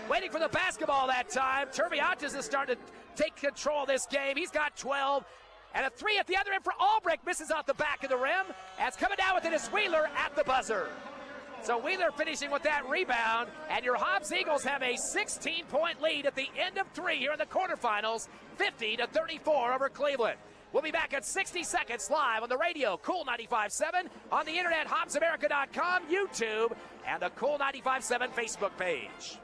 Waiting for the basketball that time. Turbiatis is starting to take control of this game. He's got 12. And a 3 at the other end for Albrecht. Misses off the back of the rim. As coming down with it is Wheeler at the buzzer. So Wheeler finishing with that rebound. And your Hobbs Eagles have a 16-point lead at the end of 3 here in the quarterfinals. 50-34 over Cleveland. We'll be back in 60 seconds live on the radio, Cool 95.7, on the internet, HobbsAmerica.com, YouTube, and the Cool 95.7 Facebook page.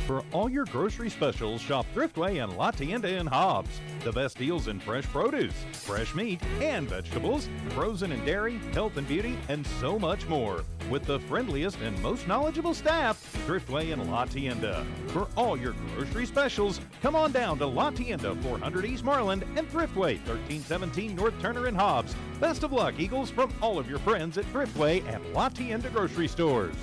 For all your grocery specials, shop Thriftway and La Tienda in Hobbs. The best deals in fresh produce, fresh meat, and vegetables, frozen and dairy, health and beauty, and so much more. With the friendliest and most knowledgeable staff, Thriftway and La Tienda. For all your grocery specials, come on down to La Tienda, 400 East Marland, and Thriftway, 1317 North Turner in Hobbs. Best of luck, Eagles, from all of your friends at Thriftway and La Tienda grocery stores.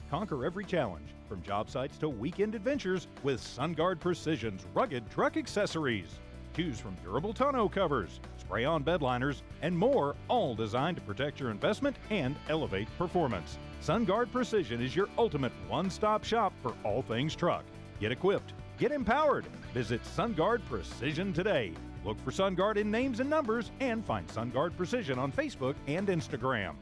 Conquer every challenge, from job sites to weekend adventures, with SunGuard Precision's rugged truck accessories. Choose from durable tonneau covers, spray-on bed liners, and more, all designed to protect your investment and elevate performance. SunGuard Precision is your ultimate one-stop shop for all things truck. Get equipped, get empowered. Visit SunGuard Precision today. Look for SunGuard in names and numbers, and find SunGuard Precision on Facebook and Instagram.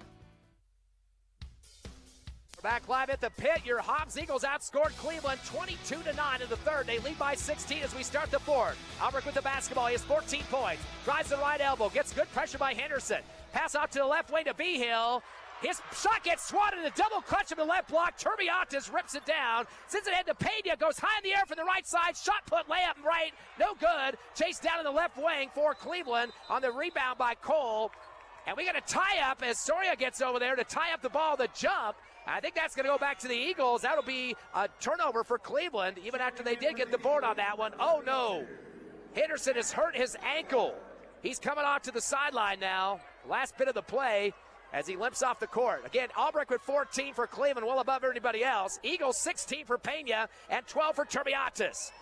We're back live at the pit. Your Hobbs Eagles outscored Cleveland 22-9 in the 3rd. They lead by 16 as we start the 4th. Albrecht with the basketball. He has 14 points. Drives the right elbow. Gets good pressure by Henderson. Pass out to the left wing to Behill. His shot gets swatted. A double clutch of the left block. Turbiatis rips it down. Sends it ahead to Pena. Goes high in the air from the right side. Shot put, layup right. No good. Chased down in the left wing for Cleveland on the rebound by Cole. And we got a tie-up as Soria gets over there to tie up the ball, the jump. I think that's going to go back to the Eagles. That'll be a turnover for Cleveland, even after they did get the board on that one. Oh, no. Henderson has hurt his ankle. He's coming off to the sideline now. Last bit of the play as he limps off the court. Again, Albrecht with 14 for Cleveland, well above everybody else. Eagles 16 for Pena and 12 for Turbiatis.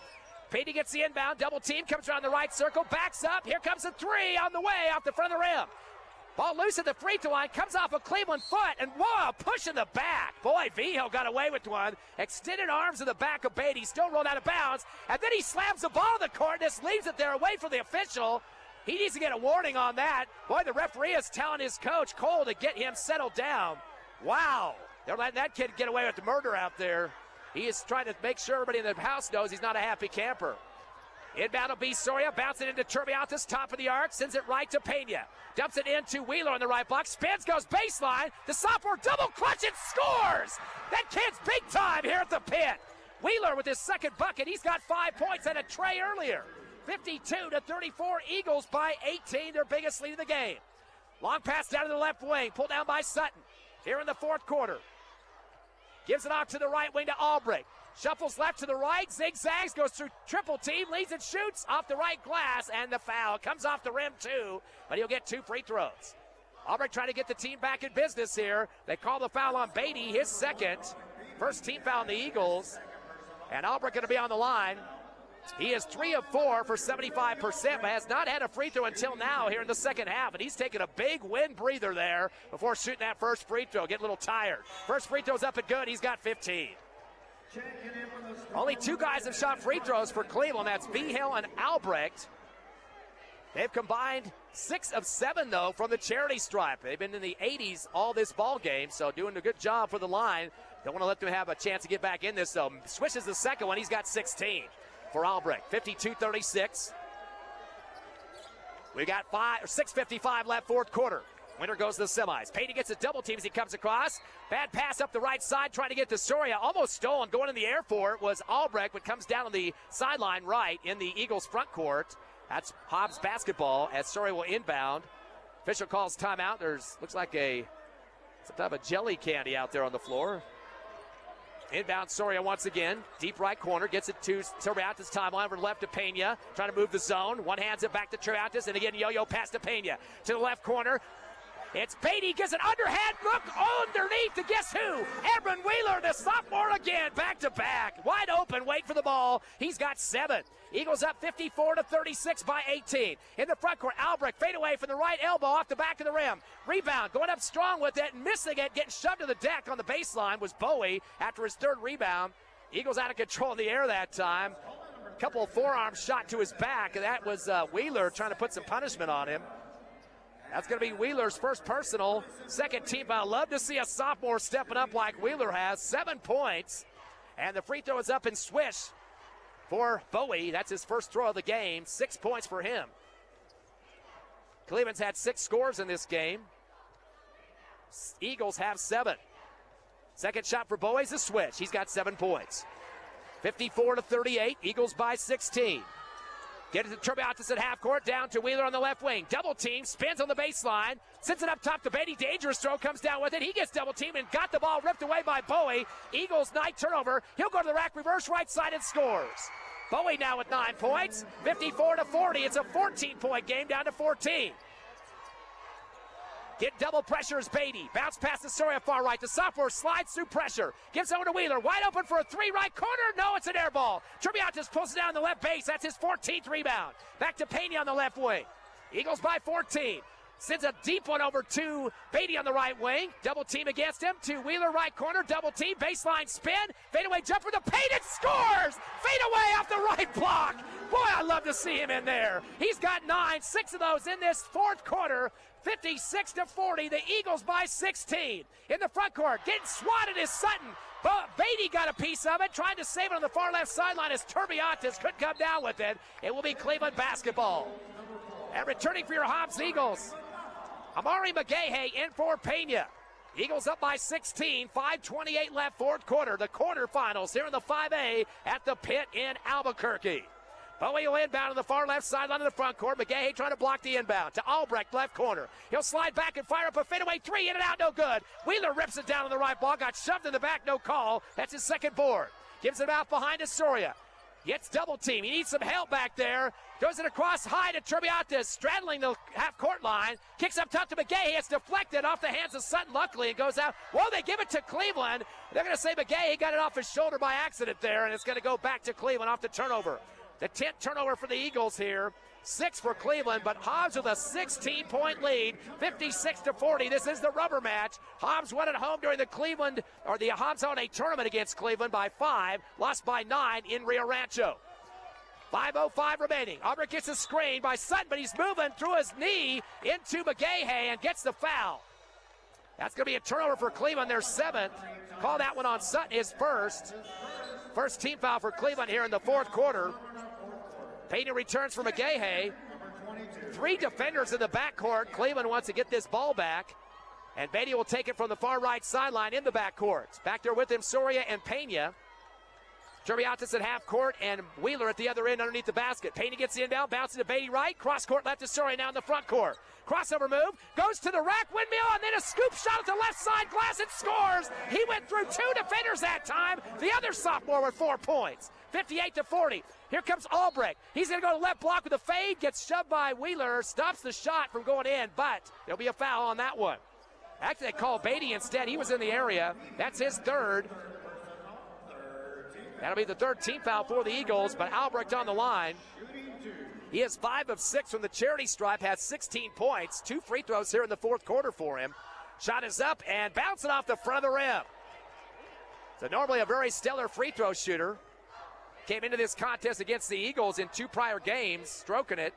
Pena gets the inbound. Double team, comes around the right circle, backs up. Here comes a 3 on the way off the front of the rim. Ball loose at the free throw line, comes off a Cleveland foot, and whoa, push in the back. Boy, Vigil got away with one. Extended arms in the back of Beatty, still rolled out of bounds, and then he slams the ball in the court, just leaves it there away from the official. He needs to get a warning on that. Boy, the referee is telling his coach, Cole, to get him settled down. Wow, they're letting that kid get away with the murder out there. He is trying to make sure everybody in the house knows he's not a happy camper. Inbound will be Soria, bounce it into Turbiatis, top of the arc, sends it right to Pena. Dumps it into Wheeler on the right block, spins, goes baseline, the sophomore double clutch and scores! That kid's big time here at the pit. Wheeler with his 2nd bucket, he's got 5 points and a tray earlier. 52-34, Eagles by 18, their biggest lead of the game. Long pass down to the left wing, pulled down by Sutton here in the 4th quarter. Gives it off to the right wing to Albrecht. Shuffles left to the right, zigzags, goes through triple team, leads and shoots off the right glass, and the foul. Comes off the rim too, but he'll get 2 free throws. Albrecht trying to get the team back in business here. They call the foul on Beatty, his 2nd. First team foul on the Eagles. And Albrecht going to be on the line. He is 3 of 4 for 75%, but has not had a free throw until now here in the 2nd half. And he's taking a big wind breather there before shooting that first free throw. Getting a little tired. First free throw's up and good. He's got 15. Only 2 guys have shot free throws for Cleveland. That's Vigil and Albrecht. They've combined 6 of 7, though, from the charity stripe. They've been in the 80s all this ball game, so doing a good job for the line. Don't want to let them have a chance to get back in this, though. Swishes the second one. He's got 16 for Albrecht. 52-36. We got 6:55 left, fourth quarter. Winner goes to the semis. Payton gets a double team as he comes across. Bad pass up the right side, trying to get to Soria. Almost stolen. Going in the air for it was Albrecht, but comes down on the sideline right in the Eagles front court. That's Hobbs basketball as Soria will inbound. Official calls timeout. Looks like some type of jelly candy out there on the floor. Inbound Soria once again. Deep right corner. Gets it to Triatis. Timeline over left to Pena. Trying to move the zone. One hands it back to Triatis. And again, yo-yo pass to Pena. To the left corner. It's Beatty, gets an underhand look underneath to guess who? Edmund Wheeler, the sophomore again, back to back. Wide open, wait for the ball. He's got 7. Eagles up 54-36 by 18. In the front court, Albrecht fade away from the right elbow off the back of the rim. Rebound, going up strong with it, missing it, getting shoved to the deck on the baseline was Bowie after his third rebound. Eagles out of control in the air that time. Couple of forearms shot to his back, and that was Wheeler trying to put some punishment on him. That's going to be Wheeler's first personal, second team foul. Love to see a sophomore stepping up like Wheeler has. 7 points, and the free throw is up and swish for Bowie. That's his first throw of the game. 6 points for him. Cleveland's had 6 scores in this game. Eagles have 7. Second shot for Bowie's a switch. He's got 7 points. 54-38. Eagles by 16. Get it to Triatis at half court, down to Wheeler on the left wing. Double team, spins on the baseline, sends it up top to Beatty. Dangerous throw, comes down with it. He gets double teamed and got the ball ripped away by Bowie. Eagles night turnover. He'll go to the rack, reverse right side and scores. Bowie now with 9 points, 54-40. It's a 14-point game down to 14. Get double pressure is Beatty. Bounce past the Soria far right. The sophomore slides through pressure. Gives over to Wheeler. Wide open for a 3 right corner. No, it's an air ball. Triatis pulls it down the left base. That's his 14th rebound. Back to Pena on the left wing. Eagles by 14. Sends a deep one over to Beatty on the right wing. Double team against him to Wheeler right corner. Double team. Baseline spin. Fadeaway jumper to Payton. Scores! Fadeaway off the right block. Boy, I love to see him in there. He's got 9. 6 of those in this fourth quarter. 56-40, the Eagles by 16. In the front court, getting swatted is Sutton. But Beatty got a piece of it, trying to save it on the far left sideline as Triatis couldn't come down with it. It will be Cleveland basketball. And returning for your Hobbs Eagles, Amari McGahey in for Pena. Eagles up by 16, 5:28 left, fourth quarter. The quarterfinals here in the 5A at the Pit in Albuquerque. Bowie will inbound on the far left sideline of the front court. McGahey trying to block the inbound to Albrecht, left corner. He'll slide back and fire up a fadeaway 3, in and out, no good. Wheeler rips it down on the right ball, got shoved in the back, no call. That's his second board. Gives it out behind to Soria. Gets double team. He needs some help back there. Goes it across high to Triatis, straddling the half-court line. Kicks up top to McGahey. It's deflected off the hands of Sutton, luckily, and goes out. Well, they give it to Cleveland. They're going to say McGahey got it off his shoulder by accident there, and it's going to go back to Cleveland off the turnover. The 10th turnover for the Eagles here. 6 for Cleveland, but Hobbs with a 16-point lead, 56-40. This is the rubber match. Hobbs won at home during the Hobbs Holiday tournament against Cleveland by 5, lost by 9 in Rio Rancho. 5:05 remaining. Albrecht gets a screen by Sutton, but he's moving through his knee into McGahey and gets the foul. That's going to be a turnover for Cleveland, their 7th. Call that one on Sutton, his first. First team foul for Cleveland here in the fourth quarter. Payton returns for McGahey. 3 defenders in the backcourt. Cleveland wants to get this ball back. And Beatty will take it from the far right sideline in the backcourt. Back there with him, Soria and Pena. Triatis at half court and Wheeler at the other end underneath the basket. Pena gets the inbound, bounces to Beatty right. Cross court left to Soria now in the front court. Crossover move, goes to the rack, windmill, and then a scoop shot at the left side glass and scores. He went through 2 defenders that time. The other sophomore with 4 points. 58-40. Here comes Albrecht. He's going to go to left block with a fade, gets shoved by Wheeler, stops the shot from going in, but there'll be a foul on that one. Actually, they call Beatty instead. He was in the area. That's his third. That'll be the third team foul for the Eagles, but Albrecht on the line. He is 5 of 6 from the charity stripe, has 16 points. 2 free throws here in the fourth quarter for him. Shot is up and bouncing off the front of the rim. So normally a very stellar free throw shooter. Came into this contest against the Eagles in 2 prior games, stroking it.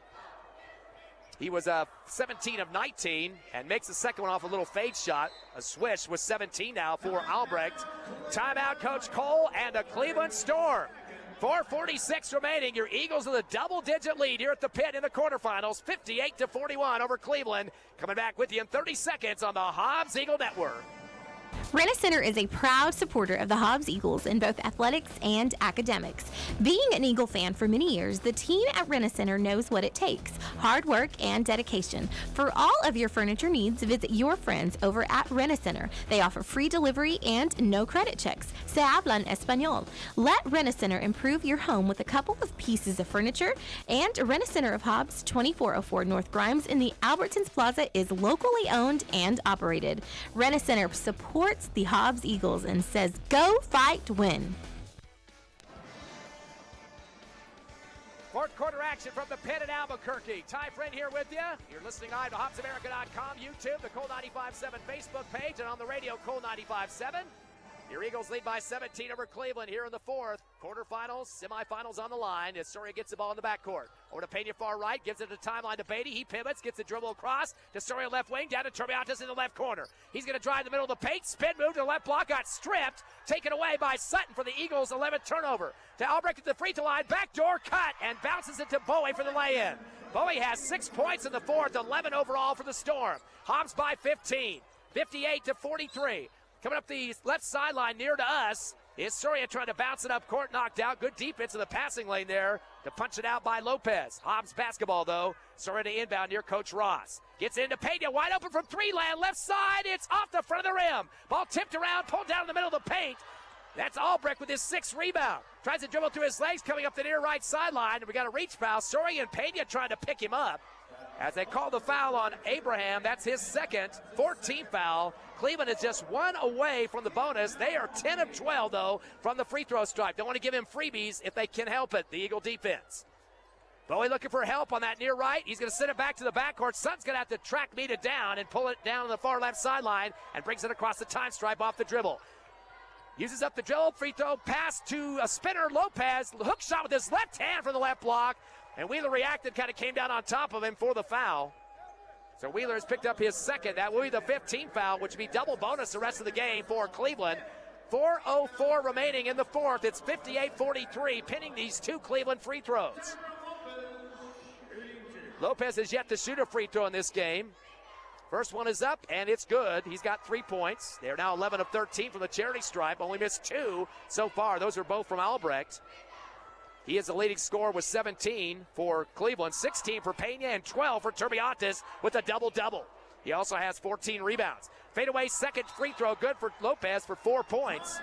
He was 17 of 19 and makes the second one off a little fade shot. A swish with 17 now for Albrecht. Timeout, Coach Cole and the Cleveland Storm. 4:46 remaining. Your Eagles with a double-digit lead here at the pit in the quarterfinals, 58-41 over Cleveland. Coming back with you in 30 seconds on the Hobbs Eagle Network. Rent-A-Center is a proud supporter of the Hobbs Eagles in both athletics and academics. Being an Eagle fan for many years, the team at Rent-A-Center knows what it takes: hard work and dedication. For all of your furniture needs, visit your friends over at Rent-A-Center. They offer free delivery and no credit checks. Se hablan español. Let Rent-A-Center improve your home with a couple of pieces of furniture. And Rent-A-Center of Hobbs, 2404 North Grimes in the Albertsons Plaza, is locally owned and operated. Rent-A-Center supports the Hobbs Eagles and says, go fight, win. Fourth quarter action from the pit in Albuquerque. Ty Friend here with you. You're listening live to HobbsAmerica.com, YouTube, the Cole 95.7 Facebook page, and on the radio, Cole 95.7. Your Eagles lead by 17 over Cleveland here in the fourth. Quarterfinals, semifinals on the line as Soria gets the ball in the backcourt. Over to Pena far right, gives it to timeline to Beatty. He pivots, gets the dribble across to Soria left wing, down to Turbiatis in the left corner. He's going to drive the middle of the paint, spin move to the left block, got stripped, taken away by Sutton for the Eagles' 11th turnover. To Albrecht at the free throw line, backdoor cut, and bounces it to Bowie for the lay-in. Bowie has 6 points in the fourth, 11 overall for the Storm. Hobbs by 15, 58-43. Coming up the left sideline near to us is Soria trying to bounce it up court, knocked out. Good defense in the passing lane there to punch it out by Lopez. Hobbs basketball, though. Soria to inbound near Coach Ross. Gets into Pena, wide open from three land, left side. It's off the front of the rim. Ball tipped around, pulled down in the middle of the paint. That's Albrecht with his 6th rebound. Tries to dribble through his legs, coming up the near right sideline. And we got a reach foul. Soria and Pena trying to pick him up. As they call the foul on Abraham, that's his second, 14th foul. Cleveland is just one away from the bonus. They are 10 of 12, though, from the free throw stripe. Don't want to give him freebies if they can help it, the Eagle defense. Bowie looking for help on that near right. He's going to send it back to the backcourt. Sutton's going to have to track Mita down and pull it down on the far left sideline and brings it across the time stripe off the dribble. Uses up the dribble, free throw, pass to a spinner, Lopez. Hook shot with his left hand from the left block. And Wheeler reacted, kind of came down on top of him for the foul. So Wheeler has picked up his second. That will be the 15th foul, which would be double bonus the rest of the game for Cleveland. 4:04 remaining in the fourth. It's 58-43, pinning these two Cleveland free throws. Lopez has yet to shoot a free throw in this game. First one is up, and it's good. He's got 3 points. They're now 11 of 13 from the charity stripe. Only missed 2 so far. Those are both from Albrecht. He is the leading scorer with 17 for Cleveland, 16 for Pena, and 12 for Turbiatis with a double-double. He also has 14 rebounds. Fadeaway second free throw, good for Lopez for 4 points.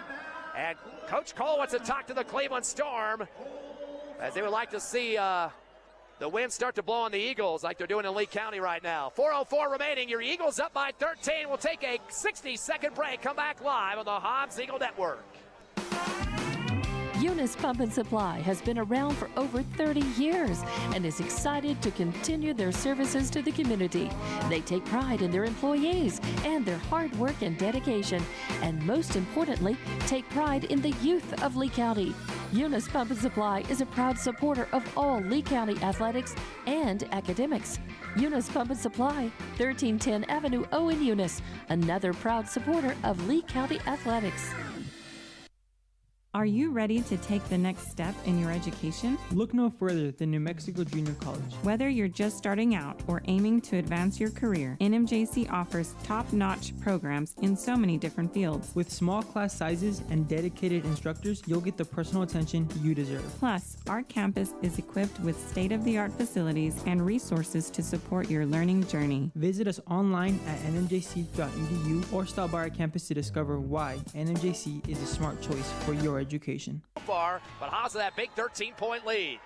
And Coach Cole wants to talk to the Cleveland Storm, as they would like to see the wind start to blow on the Eagles like they're doing in Lee County right now. 4:04 remaining. Your Eagles up by 13. We'll take a 60-second break. Come back live on the Hobbs Eagle Network. Eunice Pump and Supply has been around for over 30 years and is excited to continue their services to the community. They take pride in their employees and their hard work and dedication, and most importantly, take pride in the youth of Lee County. Eunice Pump and Supply is a proud supporter of all Lee County athletics and academics. Eunice Pump and Supply, 1310 Avenue O in Eunice, another proud supporter of Lee County athletics. Are you ready to take the next step in your education? Look no further than New Mexico Junior College. Whether you're just starting out or aiming to advance your career, NMJC offers top-notch programs in so many different fields. With small class sizes and dedicated instructors, you'll get the personal attention you deserve. Plus, our campus is equipped with state-of-the-art facilities and resources to support your learning journey. Visit us online at nmjc.edu or stop by our campus to discover why NMJC is a smart choice for your education. So far, but Hobbs with that big 13-point lead.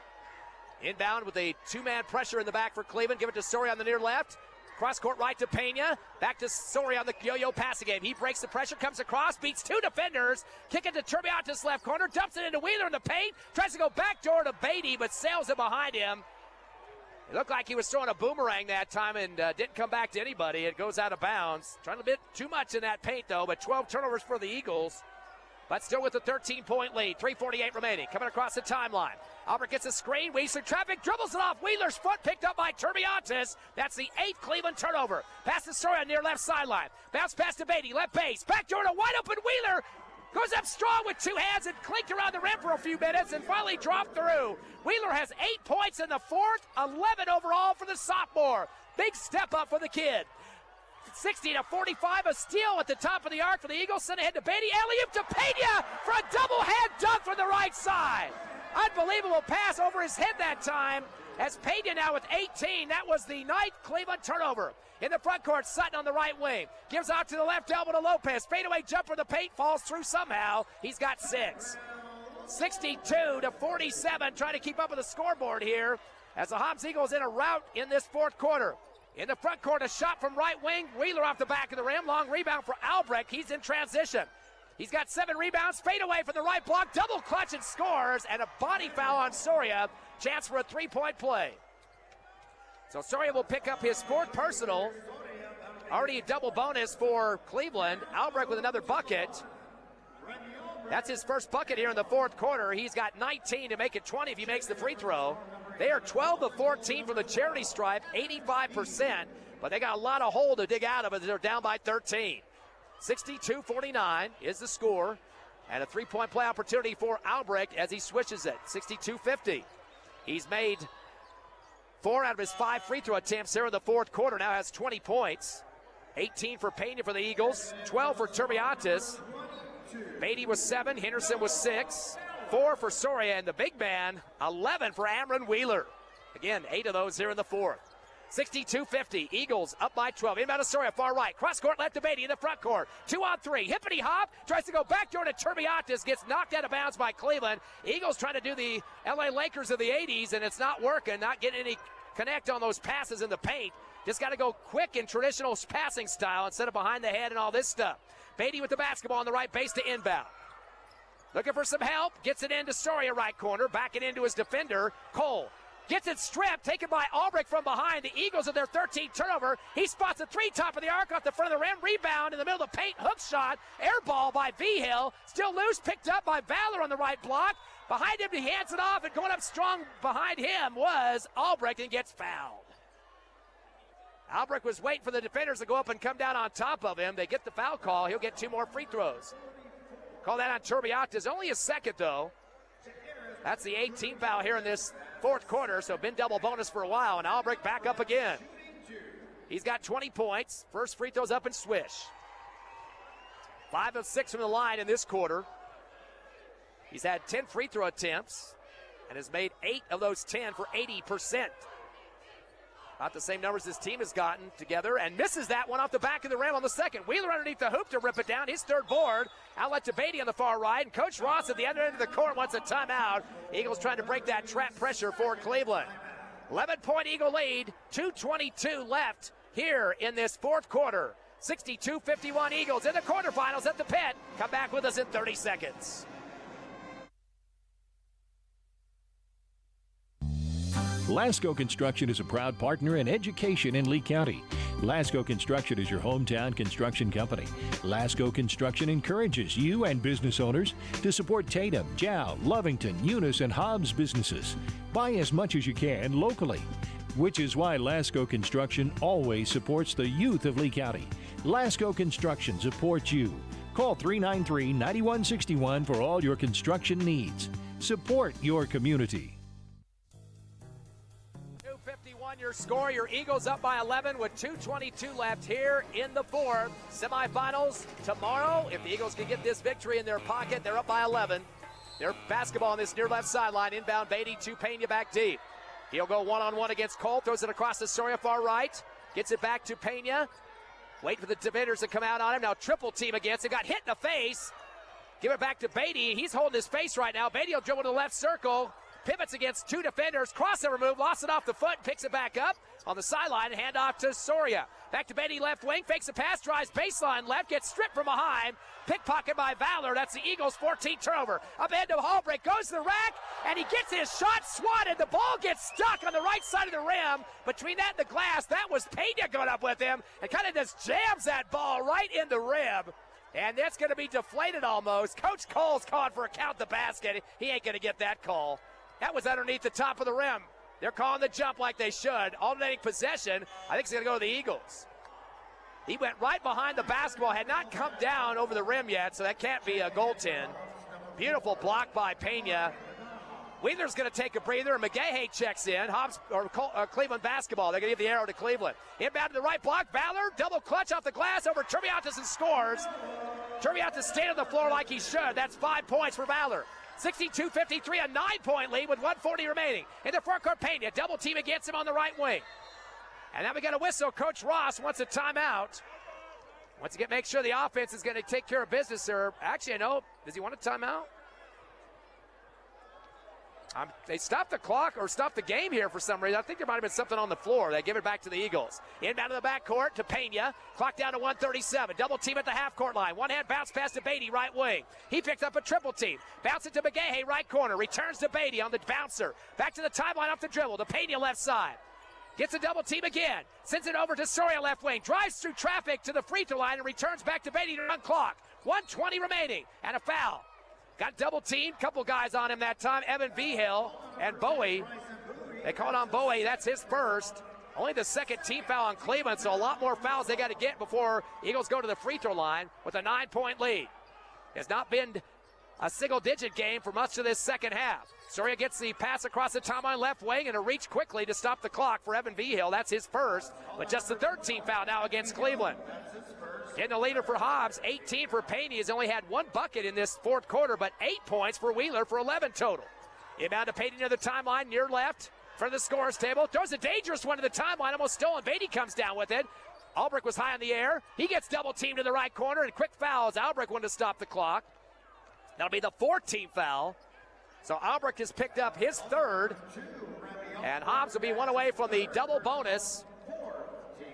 Inbound with a two-man pressure in the back for Cleveland. Give it to Soria on the near left. Cross-court right to Pena. Back to Soria on the yo-yo passing game. He breaks the pressure, comes across, beats 2 defenders. Kick it to Turbiatis left corner, dumps it into Wheeler in the paint. Tries to go backdoor to Beatty, but sails it behind him. It looked like he was throwing a boomerang that time and didn't come back to anybody. It goes out of bounds. Trying a bit too much in that paint, though, but 12 turnovers for the Eagles. But still with a 13-point lead, 3:48 remaining. Coming across the timeline. Albrecht gets a screen, weaves through traffic, dribbles it off. Wheeler's foot picked up by Turbiantes. That's the 8th Cleveland turnover. Pass to Soria near left sideline. Bounce pass to Beatty, left base. Back door to wide open Wheeler. Goes up strong with 2 hands and clinked around the rim for a few minutes and finally dropped through. Wheeler has 8 points in the 4th, 11 overall for the sophomore. Big step up for the kid. 60-45, a steal at the top of the arc for the Eagles. Send ahead to Beatty, alley-oop to Pena for a double-hand dunk from the right side. Unbelievable pass over his head that time. As Pena now with 18, that was the 9th Cleveland turnover. In the front court, Sutton on the right wing. Gives out to the left elbow to Lopez. Fadeaway jumper, the paint falls through somehow. He's got 6. 62-47, trying to keep up with the scoreboard here as the Hobbs Eagles in a rout in this 4th quarter. In the front court, a shot from right wing. Wheeler off the back of the rim. Long rebound for Albrecht. He's in transition. He's got 7 rebounds. Fade away from the right block. Double clutch and scores. And a body foul on Soria. Chance for a 3-point play. So Soria will pick up his 4th personal. Already a double bonus for Cleveland. Albrecht with another bucket. That's his first bucket here in the 4th quarter. He's got 19 to make it 20 if he makes the free throw. They are 12 of 14 from the charity stripe, 85%, but they got a lot of hole to dig out of it. They're down by 13. 62-49 is the score, and a 3-point play opportunity for Albrecht as he switches it. 62-50. He's made 4 out of his 5 free throw attempts here in the 4th quarter. Now has 20 points. 18 for Pena for the Eagles, 12 for Turbiantes. Beatty was 7, Henderson was 6. 4 for Soria, and the big man, 11 for Amron Wheeler. Again, 8 of those here in the 4th. 62-50, Eagles up by 12. Inbound to Soria, far right. Cross court left to Beatty in the front court. 2-on-3, hippity hop, tries to go back door to Turbiantes, gets knocked out of bounds by Cleveland. Eagles trying to do the LA Lakers of the 80s, and it's not working, not getting any connect on those passes in the paint. Just got to go quick in traditional passing style instead of behind the head and all this stuff. Beatty with the basketball on the right base to inbound. Looking for some help, gets it into Soria right corner, back it into his defender, Cole. Gets it stripped, taken by Albrecht from behind. The Eagles of their 13th turnover. He spots a 3 top of the arc off the front of the rim. Rebound in the middle of the paint, hook shot, air ball by Vigil. Still loose, picked up by Valor on the right block. Behind him, he hands it off, and going up strong behind him was Albrecht and gets fouled. Albrecht was waiting for the defenders to go up and come down on top of him. They get the foul call. He'll get 2 more free throws. Call that on Turbiantes. Only a second, though. That's the 18th foul here in this 4th quarter, so been double bonus for a while, and Albrecht back up again. He's got 20 points. First free throws up and swish. 5 of 6 from the line in this quarter. He's had 10 free throw attempts and has made 8 of those 10 for 80%. About the same numbers this team has gotten together, and misses that one off the back of the rim on the second. Wheeler underneath the hoop to rip it down. His 3rd board. Outlet to Beatty on the far right, and Coach Ross at the other end of the court wants a timeout. Eagles trying to break that trap pressure for Cleveland. 11-point Eagle lead, 2:22 left here in this 4th quarter. 62-51 Eagles in the quarterfinals at the pit. Come back with us in 30 seconds. Lasco Construction is a proud partner in education in Lee County. Lasco Construction is your hometown construction company. Lasco Construction encourages you and business owners to support Tatum, Jow, Lovington, Eunice, and Hobbs businesses. Buy as much as you can locally, which is why Lasco Construction always supports the youth of Lee County. Lasco Construction supports you. Call 393-9161 for all your construction needs. Support your community. Your score, your Eagles up by 11 with 2:22 left here in the 4th. Semifinals tomorrow. If the Eagles can get this victory in their pocket, they're up by 11. Their basketball on this near left sideline. Inbound Beatty to Pena back deep. He'll go one-on-one against Cole. Throws it across to Soria far right. Gets it back to Pena. Wait for the defenders to come out on him. Now triple team against him. Got hit in the face. Give it back to Beatty. He's holding his face right now. Beatty will dribble to the left circle. Pivots against 2 defenders. Crossover move. Lost it off the foot. Picks it back up on the sideline. Hand off to Soria. Back to Beatty left wing. Fakes a pass. Drives baseline left. Gets stripped from behind. Pickpocket by Valor. That's the Eagles' 14th turnover. Up ahead to Albrecht. Goes to the rack. And he gets his shot swatted. The ball gets stuck on the right side of the rim. Between that and the glass, that was Pena going up with him. And kind of just jams that ball right in the rim. And that's going to be deflated almost. Coach Cole's called for a count the basket. He ain't going to get that call. That was underneath the top of the rim. They're calling the jump like they should. Alternating possession. I think it's going to go to the Eagles. He went right behind the basketball, had not come down over the rim yet, so that can't be a goaltend. Beautiful block by Pena. Wheeler's going to take a breather, and McGahey checks in. Hobbs or Cleveland basketball. They're going to give the arrow to Cleveland. Inbound to the right block. Valor, double clutch off the glass over Turbiatis and scores. Turbiatis stayed on the floor like he should. That's 5 points for Valor. 62-53, a 9-point lead with 1:40 remaining. In the forecourt, Pena, double team against him on the right wing. And now we got a whistle. Coach Ross wants a timeout. Wants to make sure the offense is going to take care of business there. Actually, I know. Does he want a timeout? They stopped the clock or stopped the game here for some reason. I think there might have been something on the floor. They give it back to the Eagles. Inbound to the backcourt to Pena. Clock down to 1:37. Double team at the half-court line. One-hand bounce pass to Beatty, right wing. He picked up a triple team. Bounce it to McGahey, right corner. Returns to Beatty on the bouncer. Back to the timeline off the dribble. To Pena, left side. Gets a double team again. Sends it over to Soria, left wing. Drives through traffic to the free throw line and returns back to Beatty to run clock. 1:20 remaining and a foul. Got double teamed. Couple guys on him that time. Evan Vigil and Bowie. They called on Bowie. That's his first. Only the second team foul on Cleveland, so a lot more fouls they got to get before Eagles go to the free throw line with a 9-point lead. It's not been a single-digit game for much of this second half. Soria gets the pass across the timeline left wing and a reach quickly to stop the clock for Evan Vigil. That's his first, but just the third team foul now against Cleveland. Getting the leader for Hobbs, 18 for Pena. He's only had one bucket in this fourth quarter, but 8 points for Wheeler for 11 total. Inbound to Pena near the timeline, near left, front of the scorer's table. Throws a dangerous one to the timeline, almost stolen. Beatty comes down with it. Albrecht was high in the air. He gets double teamed to the right corner, and quick fouls. Albrecht wanted to stop the clock. That'll be the fourth team foul. So Albrecht has picked up his third, and Hobbs will be one away from the double bonus.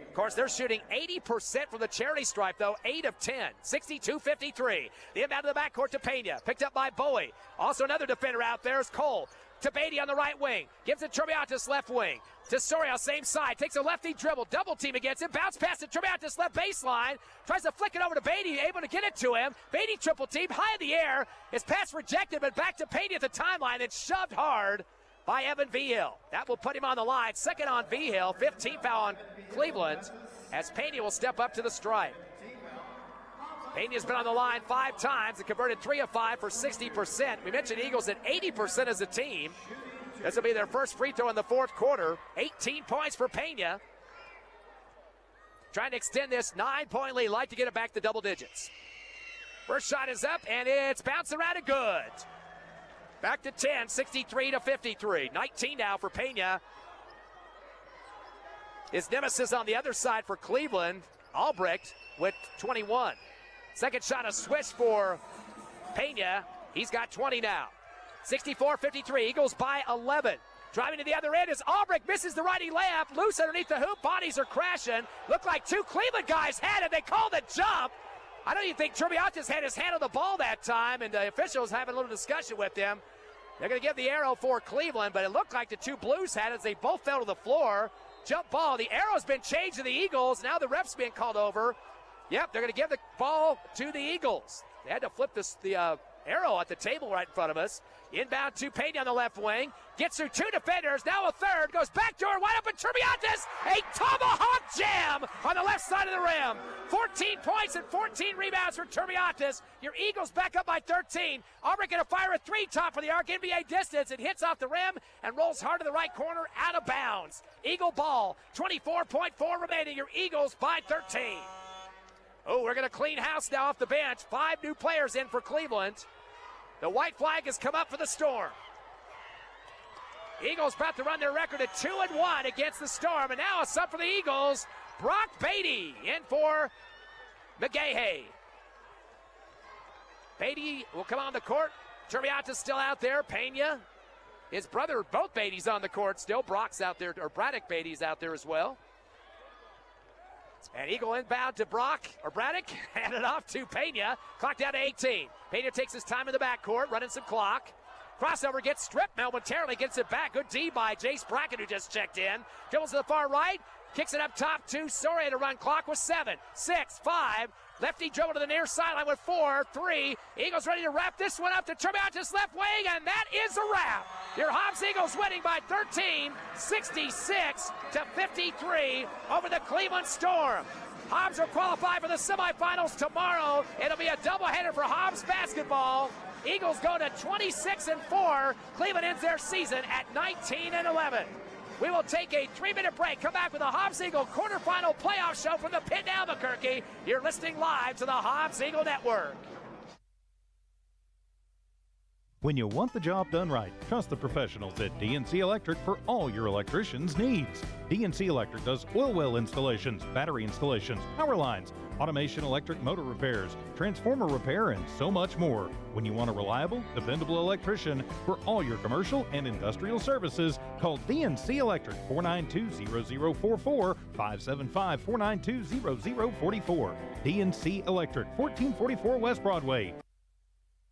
Of course, they're shooting 80% from the charity stripe, though, 8 of 10, 62-53. The inbound to the backcourt to Pena, picked up by Bowie. Also another defender out there is Cole. To Beatty on the right wing, gives it Turbiatis left wing. To Soria, same side, takes a lefty dribble, double team against him, bounce pass to Turbiatis left baseline, tries to flick it over to Beatty, able to get it to him. Beatty triple team, high in the air, his pass rejected, but back to Pena at the timeline, and shoved hard by Evan Vigil. That will put him on the line. Second on Vigil, 15th foul on Cleveland, as Pena will step up to the stripe. Pena's been on the line 5 times and converted 3 of 5 for 60%. We mentioned Eagles at 80% as a team. This will be their first free throw in the fourth quarter. 18 points for Pena. Trying to extend this 9-point lead. Like to get it back to double digits. First shot is up, and it's bouncing around and good. Back to 10, 63-53. 19 now for Pena. His nemesis on the other side for Cleveland, Albrecht, with 21. Second shot, a switch for Pena. He's got 20 now. 64-53, Eagles by 11. Driving to the other end as Albrecht misses the righty layup. Loose underneath the hoop, bodies are crashing. Look like 2 Cleveland guys had it. They called a jump. I don't even think Turbiatis had his hand on the ball that time, and the officials having a little discussion with them. They're going to give the arrow for Cleveland, but it looked like the 2 Blues had it as they both fell to the floor. Jump ball. The arrow's been changed to the Eagles. Now the ref's being called over. Yep, they're going to give the ball to the Eagles. They had to flip the arrow at the table right in front of us. Inbound to Pena on the left wing. Gets through 2 defenders. Now a third. Goes back door. Wide open. Turbiatis. A tomahawk jam on the left side of the rim. 14 points and 14 rebounds for Turbiatis. Your Eagles back up by 13. Albrecht going to fire a 3 top for the arc. NBA distance. It hits off the rim and rolls hard to the right corner. Out of bounds. Eagle ball. 24.4 remaining. Your Eagles by 13. Oh, we're going to clean house now off the bench. 5 new players in for Cleveland. The white flag has come up for the Storm. Eagles about to run their record at 2-1 against the Storm. And now a sub for the Eagles. Brock Beatty in for McGahey. Beatty will come on the court. Turbiatis still out there. Pena, his brother, both Beatty's on the court still. Brock's out there, or Braddock Beatty's out there as well. And Eagle inbound to Braddock, handed off to Pena. Clock down to 18. Pena takes his time in the backcourt, running some clock. Crossover gets stripped momentarily, gets it back. Good D by Jace Brackett, who just checked in. Dribbles to the far right, kicks it up top to Soria to run clock with 7, 6, 5. Lefty dribble to the near sideline with 4, 3. Eagles ready to wrap this one up to Turbiatis left wing, and that is a wrap. Your Hobbs Eagles winning by 13, 66 to 53 over the Cleveland Storm. Hobbs will qualify for the semifinals tomorrow. It'll be a doubleheader for Hobbs basketball. Eagles go to 26-4. Cleveland ends their season at 19-11. We will take a 3-minute break. Come back with a Hobbs Eagle quarterfinal playoff show from the pit in Albuquerque. You're listening live to the Hobbs Eagle Network. When you want the job done right, trust the professionals at DNC Electric for all your electrician's needs. DNC Electric does oil well installations, battery installations, power lines, automation electric motor repairs, transformer repair, and so much more. When you want a reliable, dependable electrician for all your commercial and industrial services, call DNC Electric 492-0044, 575-492-0044. DNC Electric, 1444 West Broadway.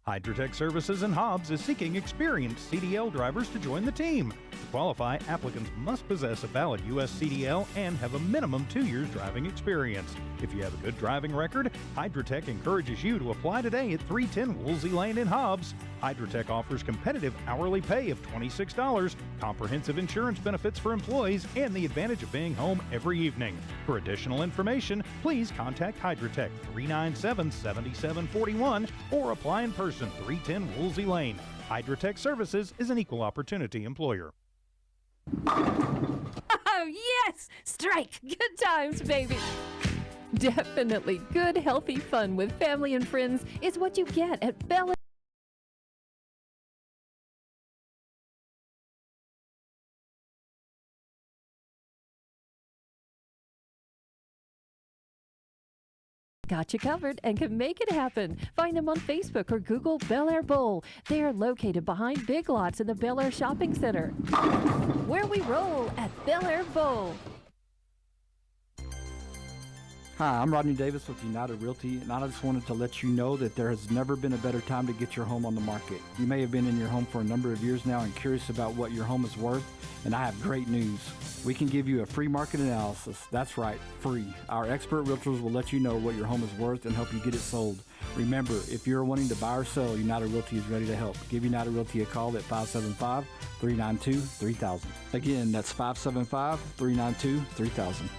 Hydrotech Services in Hobbs is seeking experienced CDL drivers to join the team. To qualify, applicants must possess a valid U.S. CDL and have a minimum 2 years driving experience. If you have a good driving record, Hydrotech encourages you to apply today at 310 Woolsey Lane in Hobbs. Hydrotech offers competitive hourly pay of $26, comprehensive insurance benefits for employees, and the advantage of being home every evening. For additional information, please contact Hydrotech 397-7741 or apply in person 310 Woolsey Lane. Hydrotech Services is an equal opportunity employer. Oh, yes! Strike! Good times, baby! Definitely good, healthy fun with family and friends is what you get at Bel Air. Got you covered and can make it happen. Find them on Facebook or Google Bel Air Bowl. They are located behind Big Lots in the Bel Air Shopping Center. Where we roll at Bel Air Bowl. Hi, I'm Rodney Davis with United Realty, and I just wanted to let you know that there has never been a better time to get your home on the market. You may have been in your home for a number of years now and curious about what your home is worth, and I have great news. We can give you a free market analysis. That's right, free. Our expert realtors will let you know what your home is worth and help you get it sold. Remember, if you're wanting to buy or sell, United Realty is ready to help. Give United Realty a call at 575-392-3000. Again, that's 575-392-3000.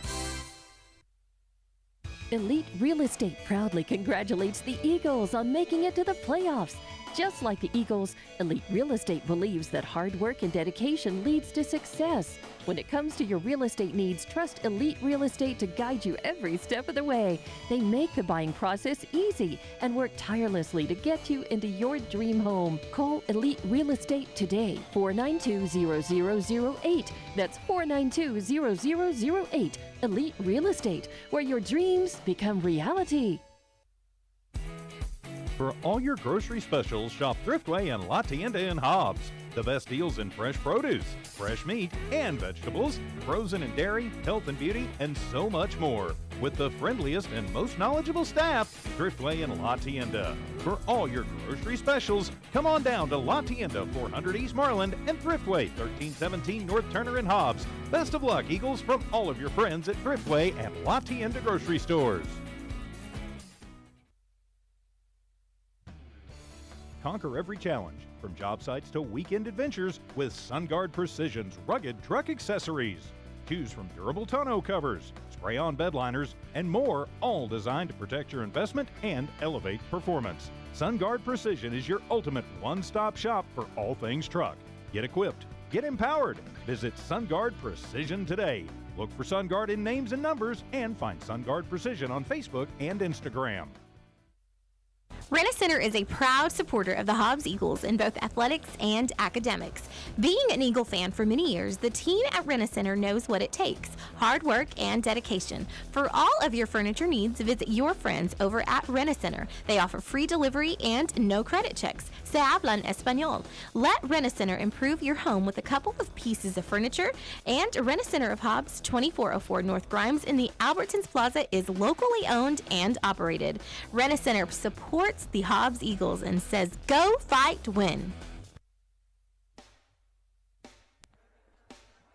Elite Real Estate proudly congratulates the Eagles on making it to the playoffs. Just like the Eagles, Elite Real Estate believes that hard work and dedication leads to success. When it comes to your real estate needs, trust Elite Real Estate to guide you every step of the way. They make the buying process easy and work tirelessly to get you into your dream home. Call Elite Real Estate today, 492-0008. That's 492-0008. Elite Real Estate, where your dreams become reality. For all your grocery specials, shop Thriftway and La Tienda in Hobbs. The best deals in fresh produce, fresh meat, and vegetables, frozen and dairy, health and beauty, and so much more. With the friendliest and most knowledgeable staff, Thriftway and La Tienda. For all your grocery specials, come on down to La Tienda, 400 East Marland, and Thriftway, 1317 North Turner in Hobbs. Best of luck, Eagles, from all of your friends at Thriftway and La Tienda grocery stores. Conquer every challenge, from job sites to weekend adventures, with SunGuard Precision's rugged truck accessories. Choose from durable tonneau covers, spray-on bed liners, and more, all designed to protect your investment and elevate performance. SunGuard Precision is your ultimate one-stop shop for all things truck. Get equipped, get empowered. Visit SunGuard Precision today. Look for SunGuard in names and numbers, and find SunGuard Precision on Facebook and Instagram. Rent-A-Center is a proud supporter of the Hobbs Eagles in both athletics and academics. Being an Eagle fan for many years, the team at Rent-A-Center knows what it takes: hard work and dedication. For all of your furniture needs, visit your friends over at Rent-A-Center. They offer free delivery and no credit checks. Se hablan español. Let Rent-A-Center improve your home with a couple of pieces of furniture. And Rent-A-Center of Hobbs, 2404 North Grimes in the Albertsons Plaza, is locally owned and operated. Rent-A-Center supports the Hobbs Eagles and says, go fight, win.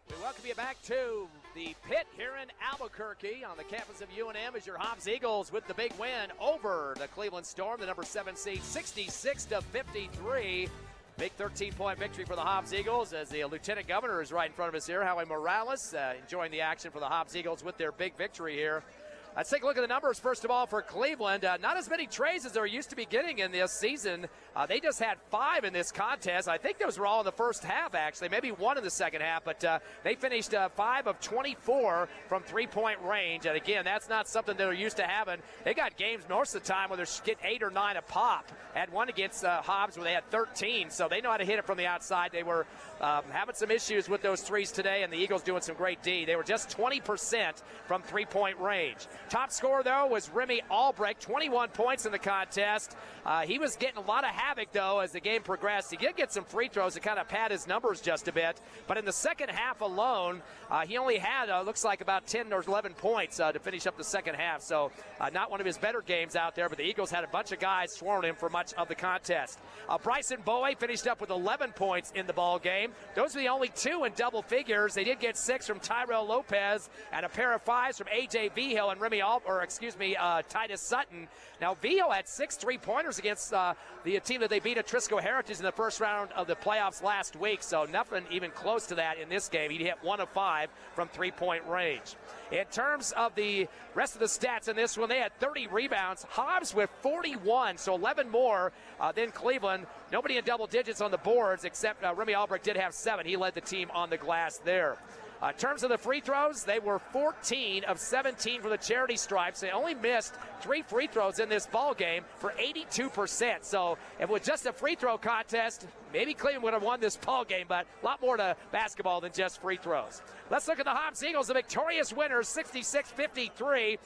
We welcome you back to the pit here in Albuquerque on the campus of UNM as your Hobbs Eagles with the big win over the Cleveland Storm, the number 7 seed, 66-53. Big 13-point victory for the Hobbs Eagles as the Lieutenant Governor is right in front of us here. Howie Morales enjoying the action for the Hobbs Eagles with their big victory here. Let's take a look at the numbers, first of all, for Cleveland. Not as many trays as they're used to be getting in this season. They just had 5 in this contest. I think those were all in the first half, actually. Maybe 1 in the second half, but they finished 5 of 24 from three-point range. And, again, that's not something they're used to having. They got games most of the time where they're getting 8 or 9 a pop. Had one against Hobbs where they had 13, so they know how to hit it from the outside. They were having some issues with those threes today, and the Eagles doing some great D. They were just 20% from three-point range. Top scorer, though, was Remy Albrecht, 21 points in the contest. He was getting a lot of havoc, though, as the game progressed. He did get some free throws to kind of pad his numbers just a bit. But in the second half alone, he only had, looks like, about 10 or 11 points to finish up the second half. So not one of his better games out there, but the Eagles had a bunch of guys swarming him for much of the contest. Bryson Bowie finished up with 11 points in the ball game. Those are the only 2 in double figures. They did get 6 from Tyrell Lopez and a pair of 5s from A.J. Vigil and Titus Sutton. Now, Vigil had 6 3-pointers against the team that they beat at Trisco Heritage in the first round of the playoffs last week, so nothing even close to that in this game. He hit 1 of 5 from three-point range. In terms of the rest of the stats in this one, they had 30 rebounds. Hobbs with 41, so 11 more than Cleveland. Nobody in double digits on the boards except Remy Albrecht did have 7. He led the team on the glass there. In terms of the free throws, they were 14 of 17 for the charity stripes. They only missed 3 free throws in this ball game for 82%. So if it was just a free throw contest, maybe Cleveland would have won this ball game, but a lot more to basketball than just free throws. Let's look at the Hobbs Eagles, the victorious winners, 66-53.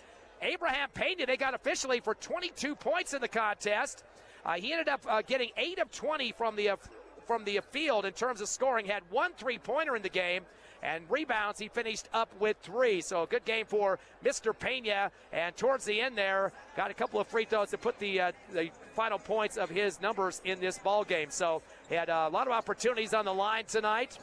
Abraham Pena, they got officially for 22 points in the contest. He ended up getting 8 of 20 from the field in terms of scoring, had 1 3-pointer in the game. And rebounds, he finished up with 3. So a good game for Mr. Pena. And towards the end there, got a couple of free throws to put the final points of his numbers in this ball game. So he had a lot of opportunities on the line tonight.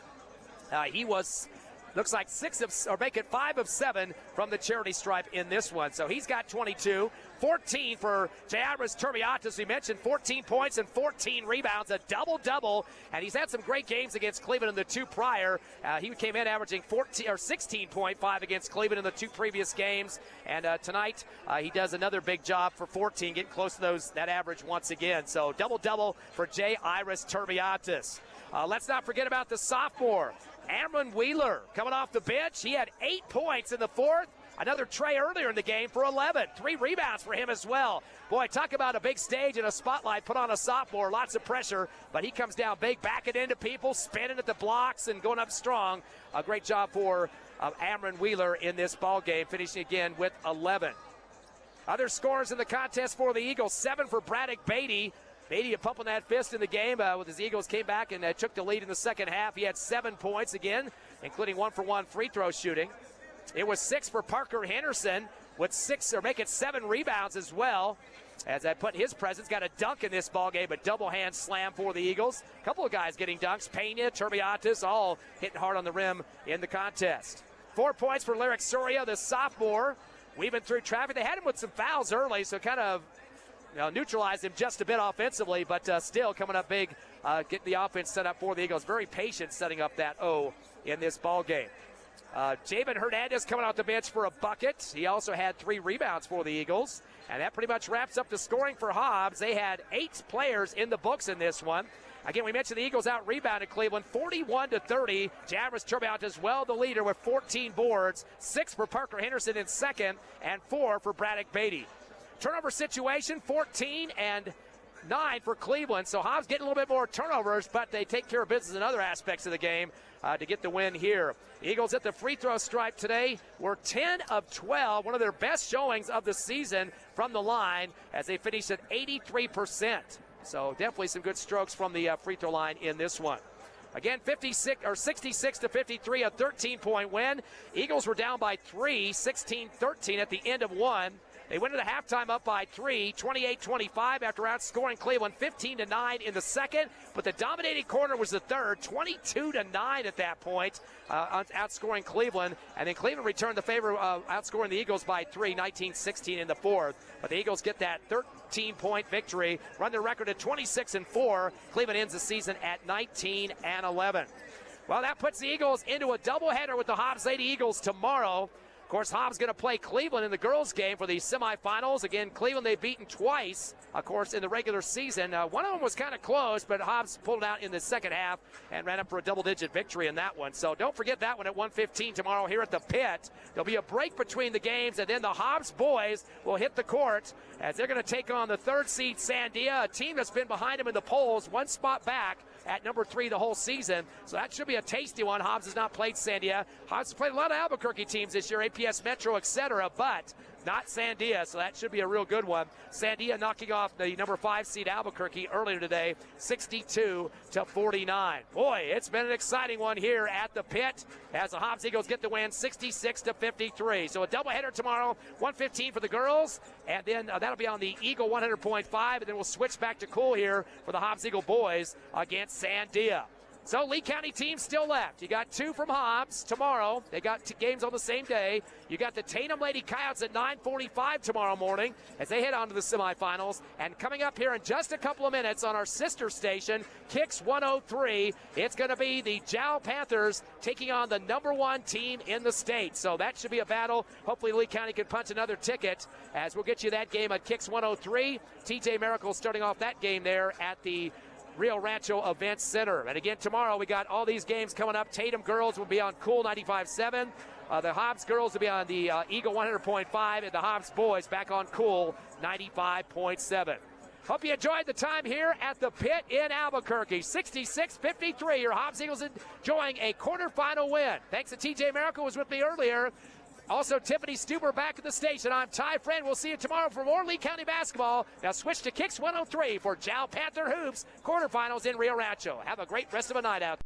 He was, looks like 5 of 7 from the charity stripe in this one. So he's got 22. 14 for Jairus Turbiatis, we mentioned, 14 points and 14 rebounds, a double-double, and he's had some great games against Cleveland in the 2 prior. He came in averaging 16.5 against Cleveland in the 2 previous games, and tonight he does another big job for 14, getting close to that average once again. So double-double for Jairus Turbiatis. Let's not forget about the sophomore, Amron Wheeler, coming off the bench. He had 8 points in the 4th. Another tray earlier in the game for 11. 3 rebounds for him as well. Boy, talk about a big stage and a spotlight put on a sophomore. Lots of pressure, but he comes down big, backing into people, spinning at the blocks and going up strong. A great job for Amron Wheeler in this ball game, finishing again with 11. Other scores in the contest for the Eagles, 7 for Braddock Beatty. Beatty pumping that fist in the game with his Eagles came back and took the lead in the second half. He had 7 points again, including 1-for-1 free throw shooting. It was 6 for Parker Henderson with 7 rebounds as well. As I put his presence, got a dunk in this ball game, a double hand slam for the Eagles. A couple of guys getting dunks, Pena, Turbiatis, all hitting hard on the rim in the contest. 4 points for Lyric Soria, the sophomore, weaving through traffic. They had him with some fouls early, so kind of neutralized him just a bit offensively, but still coming up big, getting the offense set up for the Eagles. Very patient setting up that O in this ball game. Javen Hernandez coming off the bench for a bucket. He also had 3 rebounds for the Eagles. And that pretty much wraps up the scoring for Hobbs. They had 8 players in the books in this one. Again, we mentioned the Eagles out-rebounded Cleveland 41-30. Jairus Turbiatis as well, the leader with 14 boards. 6 for Parker Henderson in second, and 4 for Braddock Beatty. Turnover situation, 14 and 9 for Cleveland. So Hobbs getting a little bit more turnovers, but they take care of business in other aspects of the game to get the win here. Eagles at the free throw stripe today were 10 of 12, one of their best showings of the season from the line as they finished at 83%. So definitely some good strokes from the free throw line in this one. Again, 66-53, a 13-point win. Eagles were down by 3, 16-13 at the end of one. They went into halftime up by 3, 28-25 after outscoring Cleveland 15-9 in the second. But the dominating quarter was the third, 22-9 at that point, outscoring Cleveland. And then Cleveland returned the favor, outscoring the Eagles by 3, 19-16 in the fourth. But the Eagles get that 13-point victory, run their record at 26-4. Cleveland ends the season at 19-11. Well, that puts the Eagles into a doubleheader with the Hobbs Lady Eagles tomorrow. Of course, Hobbs going to play Cleveland in the girls' game for the semifinals. Again, Cleveland they've beaten twice, of course, in the regular season. One of them was kind of close, but Hobbs pulled it out in the second half and ran up for a double-digit victory in that one. So don't forget that one at 1:15 tomorrow here at the Pit. There'll be a break between the games, and then the Hobbs boys will hit the court as they're going to take on the third seed Sandia, a team that's been behind them in the polls, one spot back at number 3 the whole season. So that should be a tasty one. Hobbs has not played Sandia. Hobbs has played a lot of Albuquerque teams this year, APS Metro, etc., but not Sandia, so that should be a real good one. Sandia knocking off the number 5 seed Albuquerque earlier today, 62-49. Boy, it's been an exciting one here at the Pit as the Hobbs Eagles get the win 66-53. So a doubleheader tomorrow, 1:15 for the girls, and then that'll be on the Eagle 100.5, and then we'll switch back to Cool here for the Hobbs Eagle boys against Sandia. So Lee County teams still left. You got 2 from Hobbs tomorrow. They got 2 games on the same day. You got the Tatum Lady Coyotes at 9:45 tomorrow morning as they head on to the semifinals. And coming up here in just a couple of minutes on our sister station, Kicks 103, it's going to be the Jow Panthers taking on the number 1 team in the state. So that should be a battle. Hopefully Lee County can punch another ticket as we'll get you that game at Kicks 103. TJ Miracle starting off that game there at the Rio Rancho Events Center. And again, tomorrow we got all these games coming up. Tatum girls will be on Cool 95.7. The Hobbs girls will be on the Eagle 100.5, and the Hobbs boys back on Cool 95.7. Hope you enjoyed the time here at the Pit in Albuquerque. 66-53. Your Hobbs Eagles enjoying a quarterfinal win. Thanks to TJ Miracle, who was with me earlier. Also, Tiffany Stuber back at the station. I'm Ty Friend. We'll see you tomorrow for more Lee County basketball. Now switch to Kicks 103 for Jow Panther Hoops quarterfinals in Rio Rancho. Have a great rest of the night out.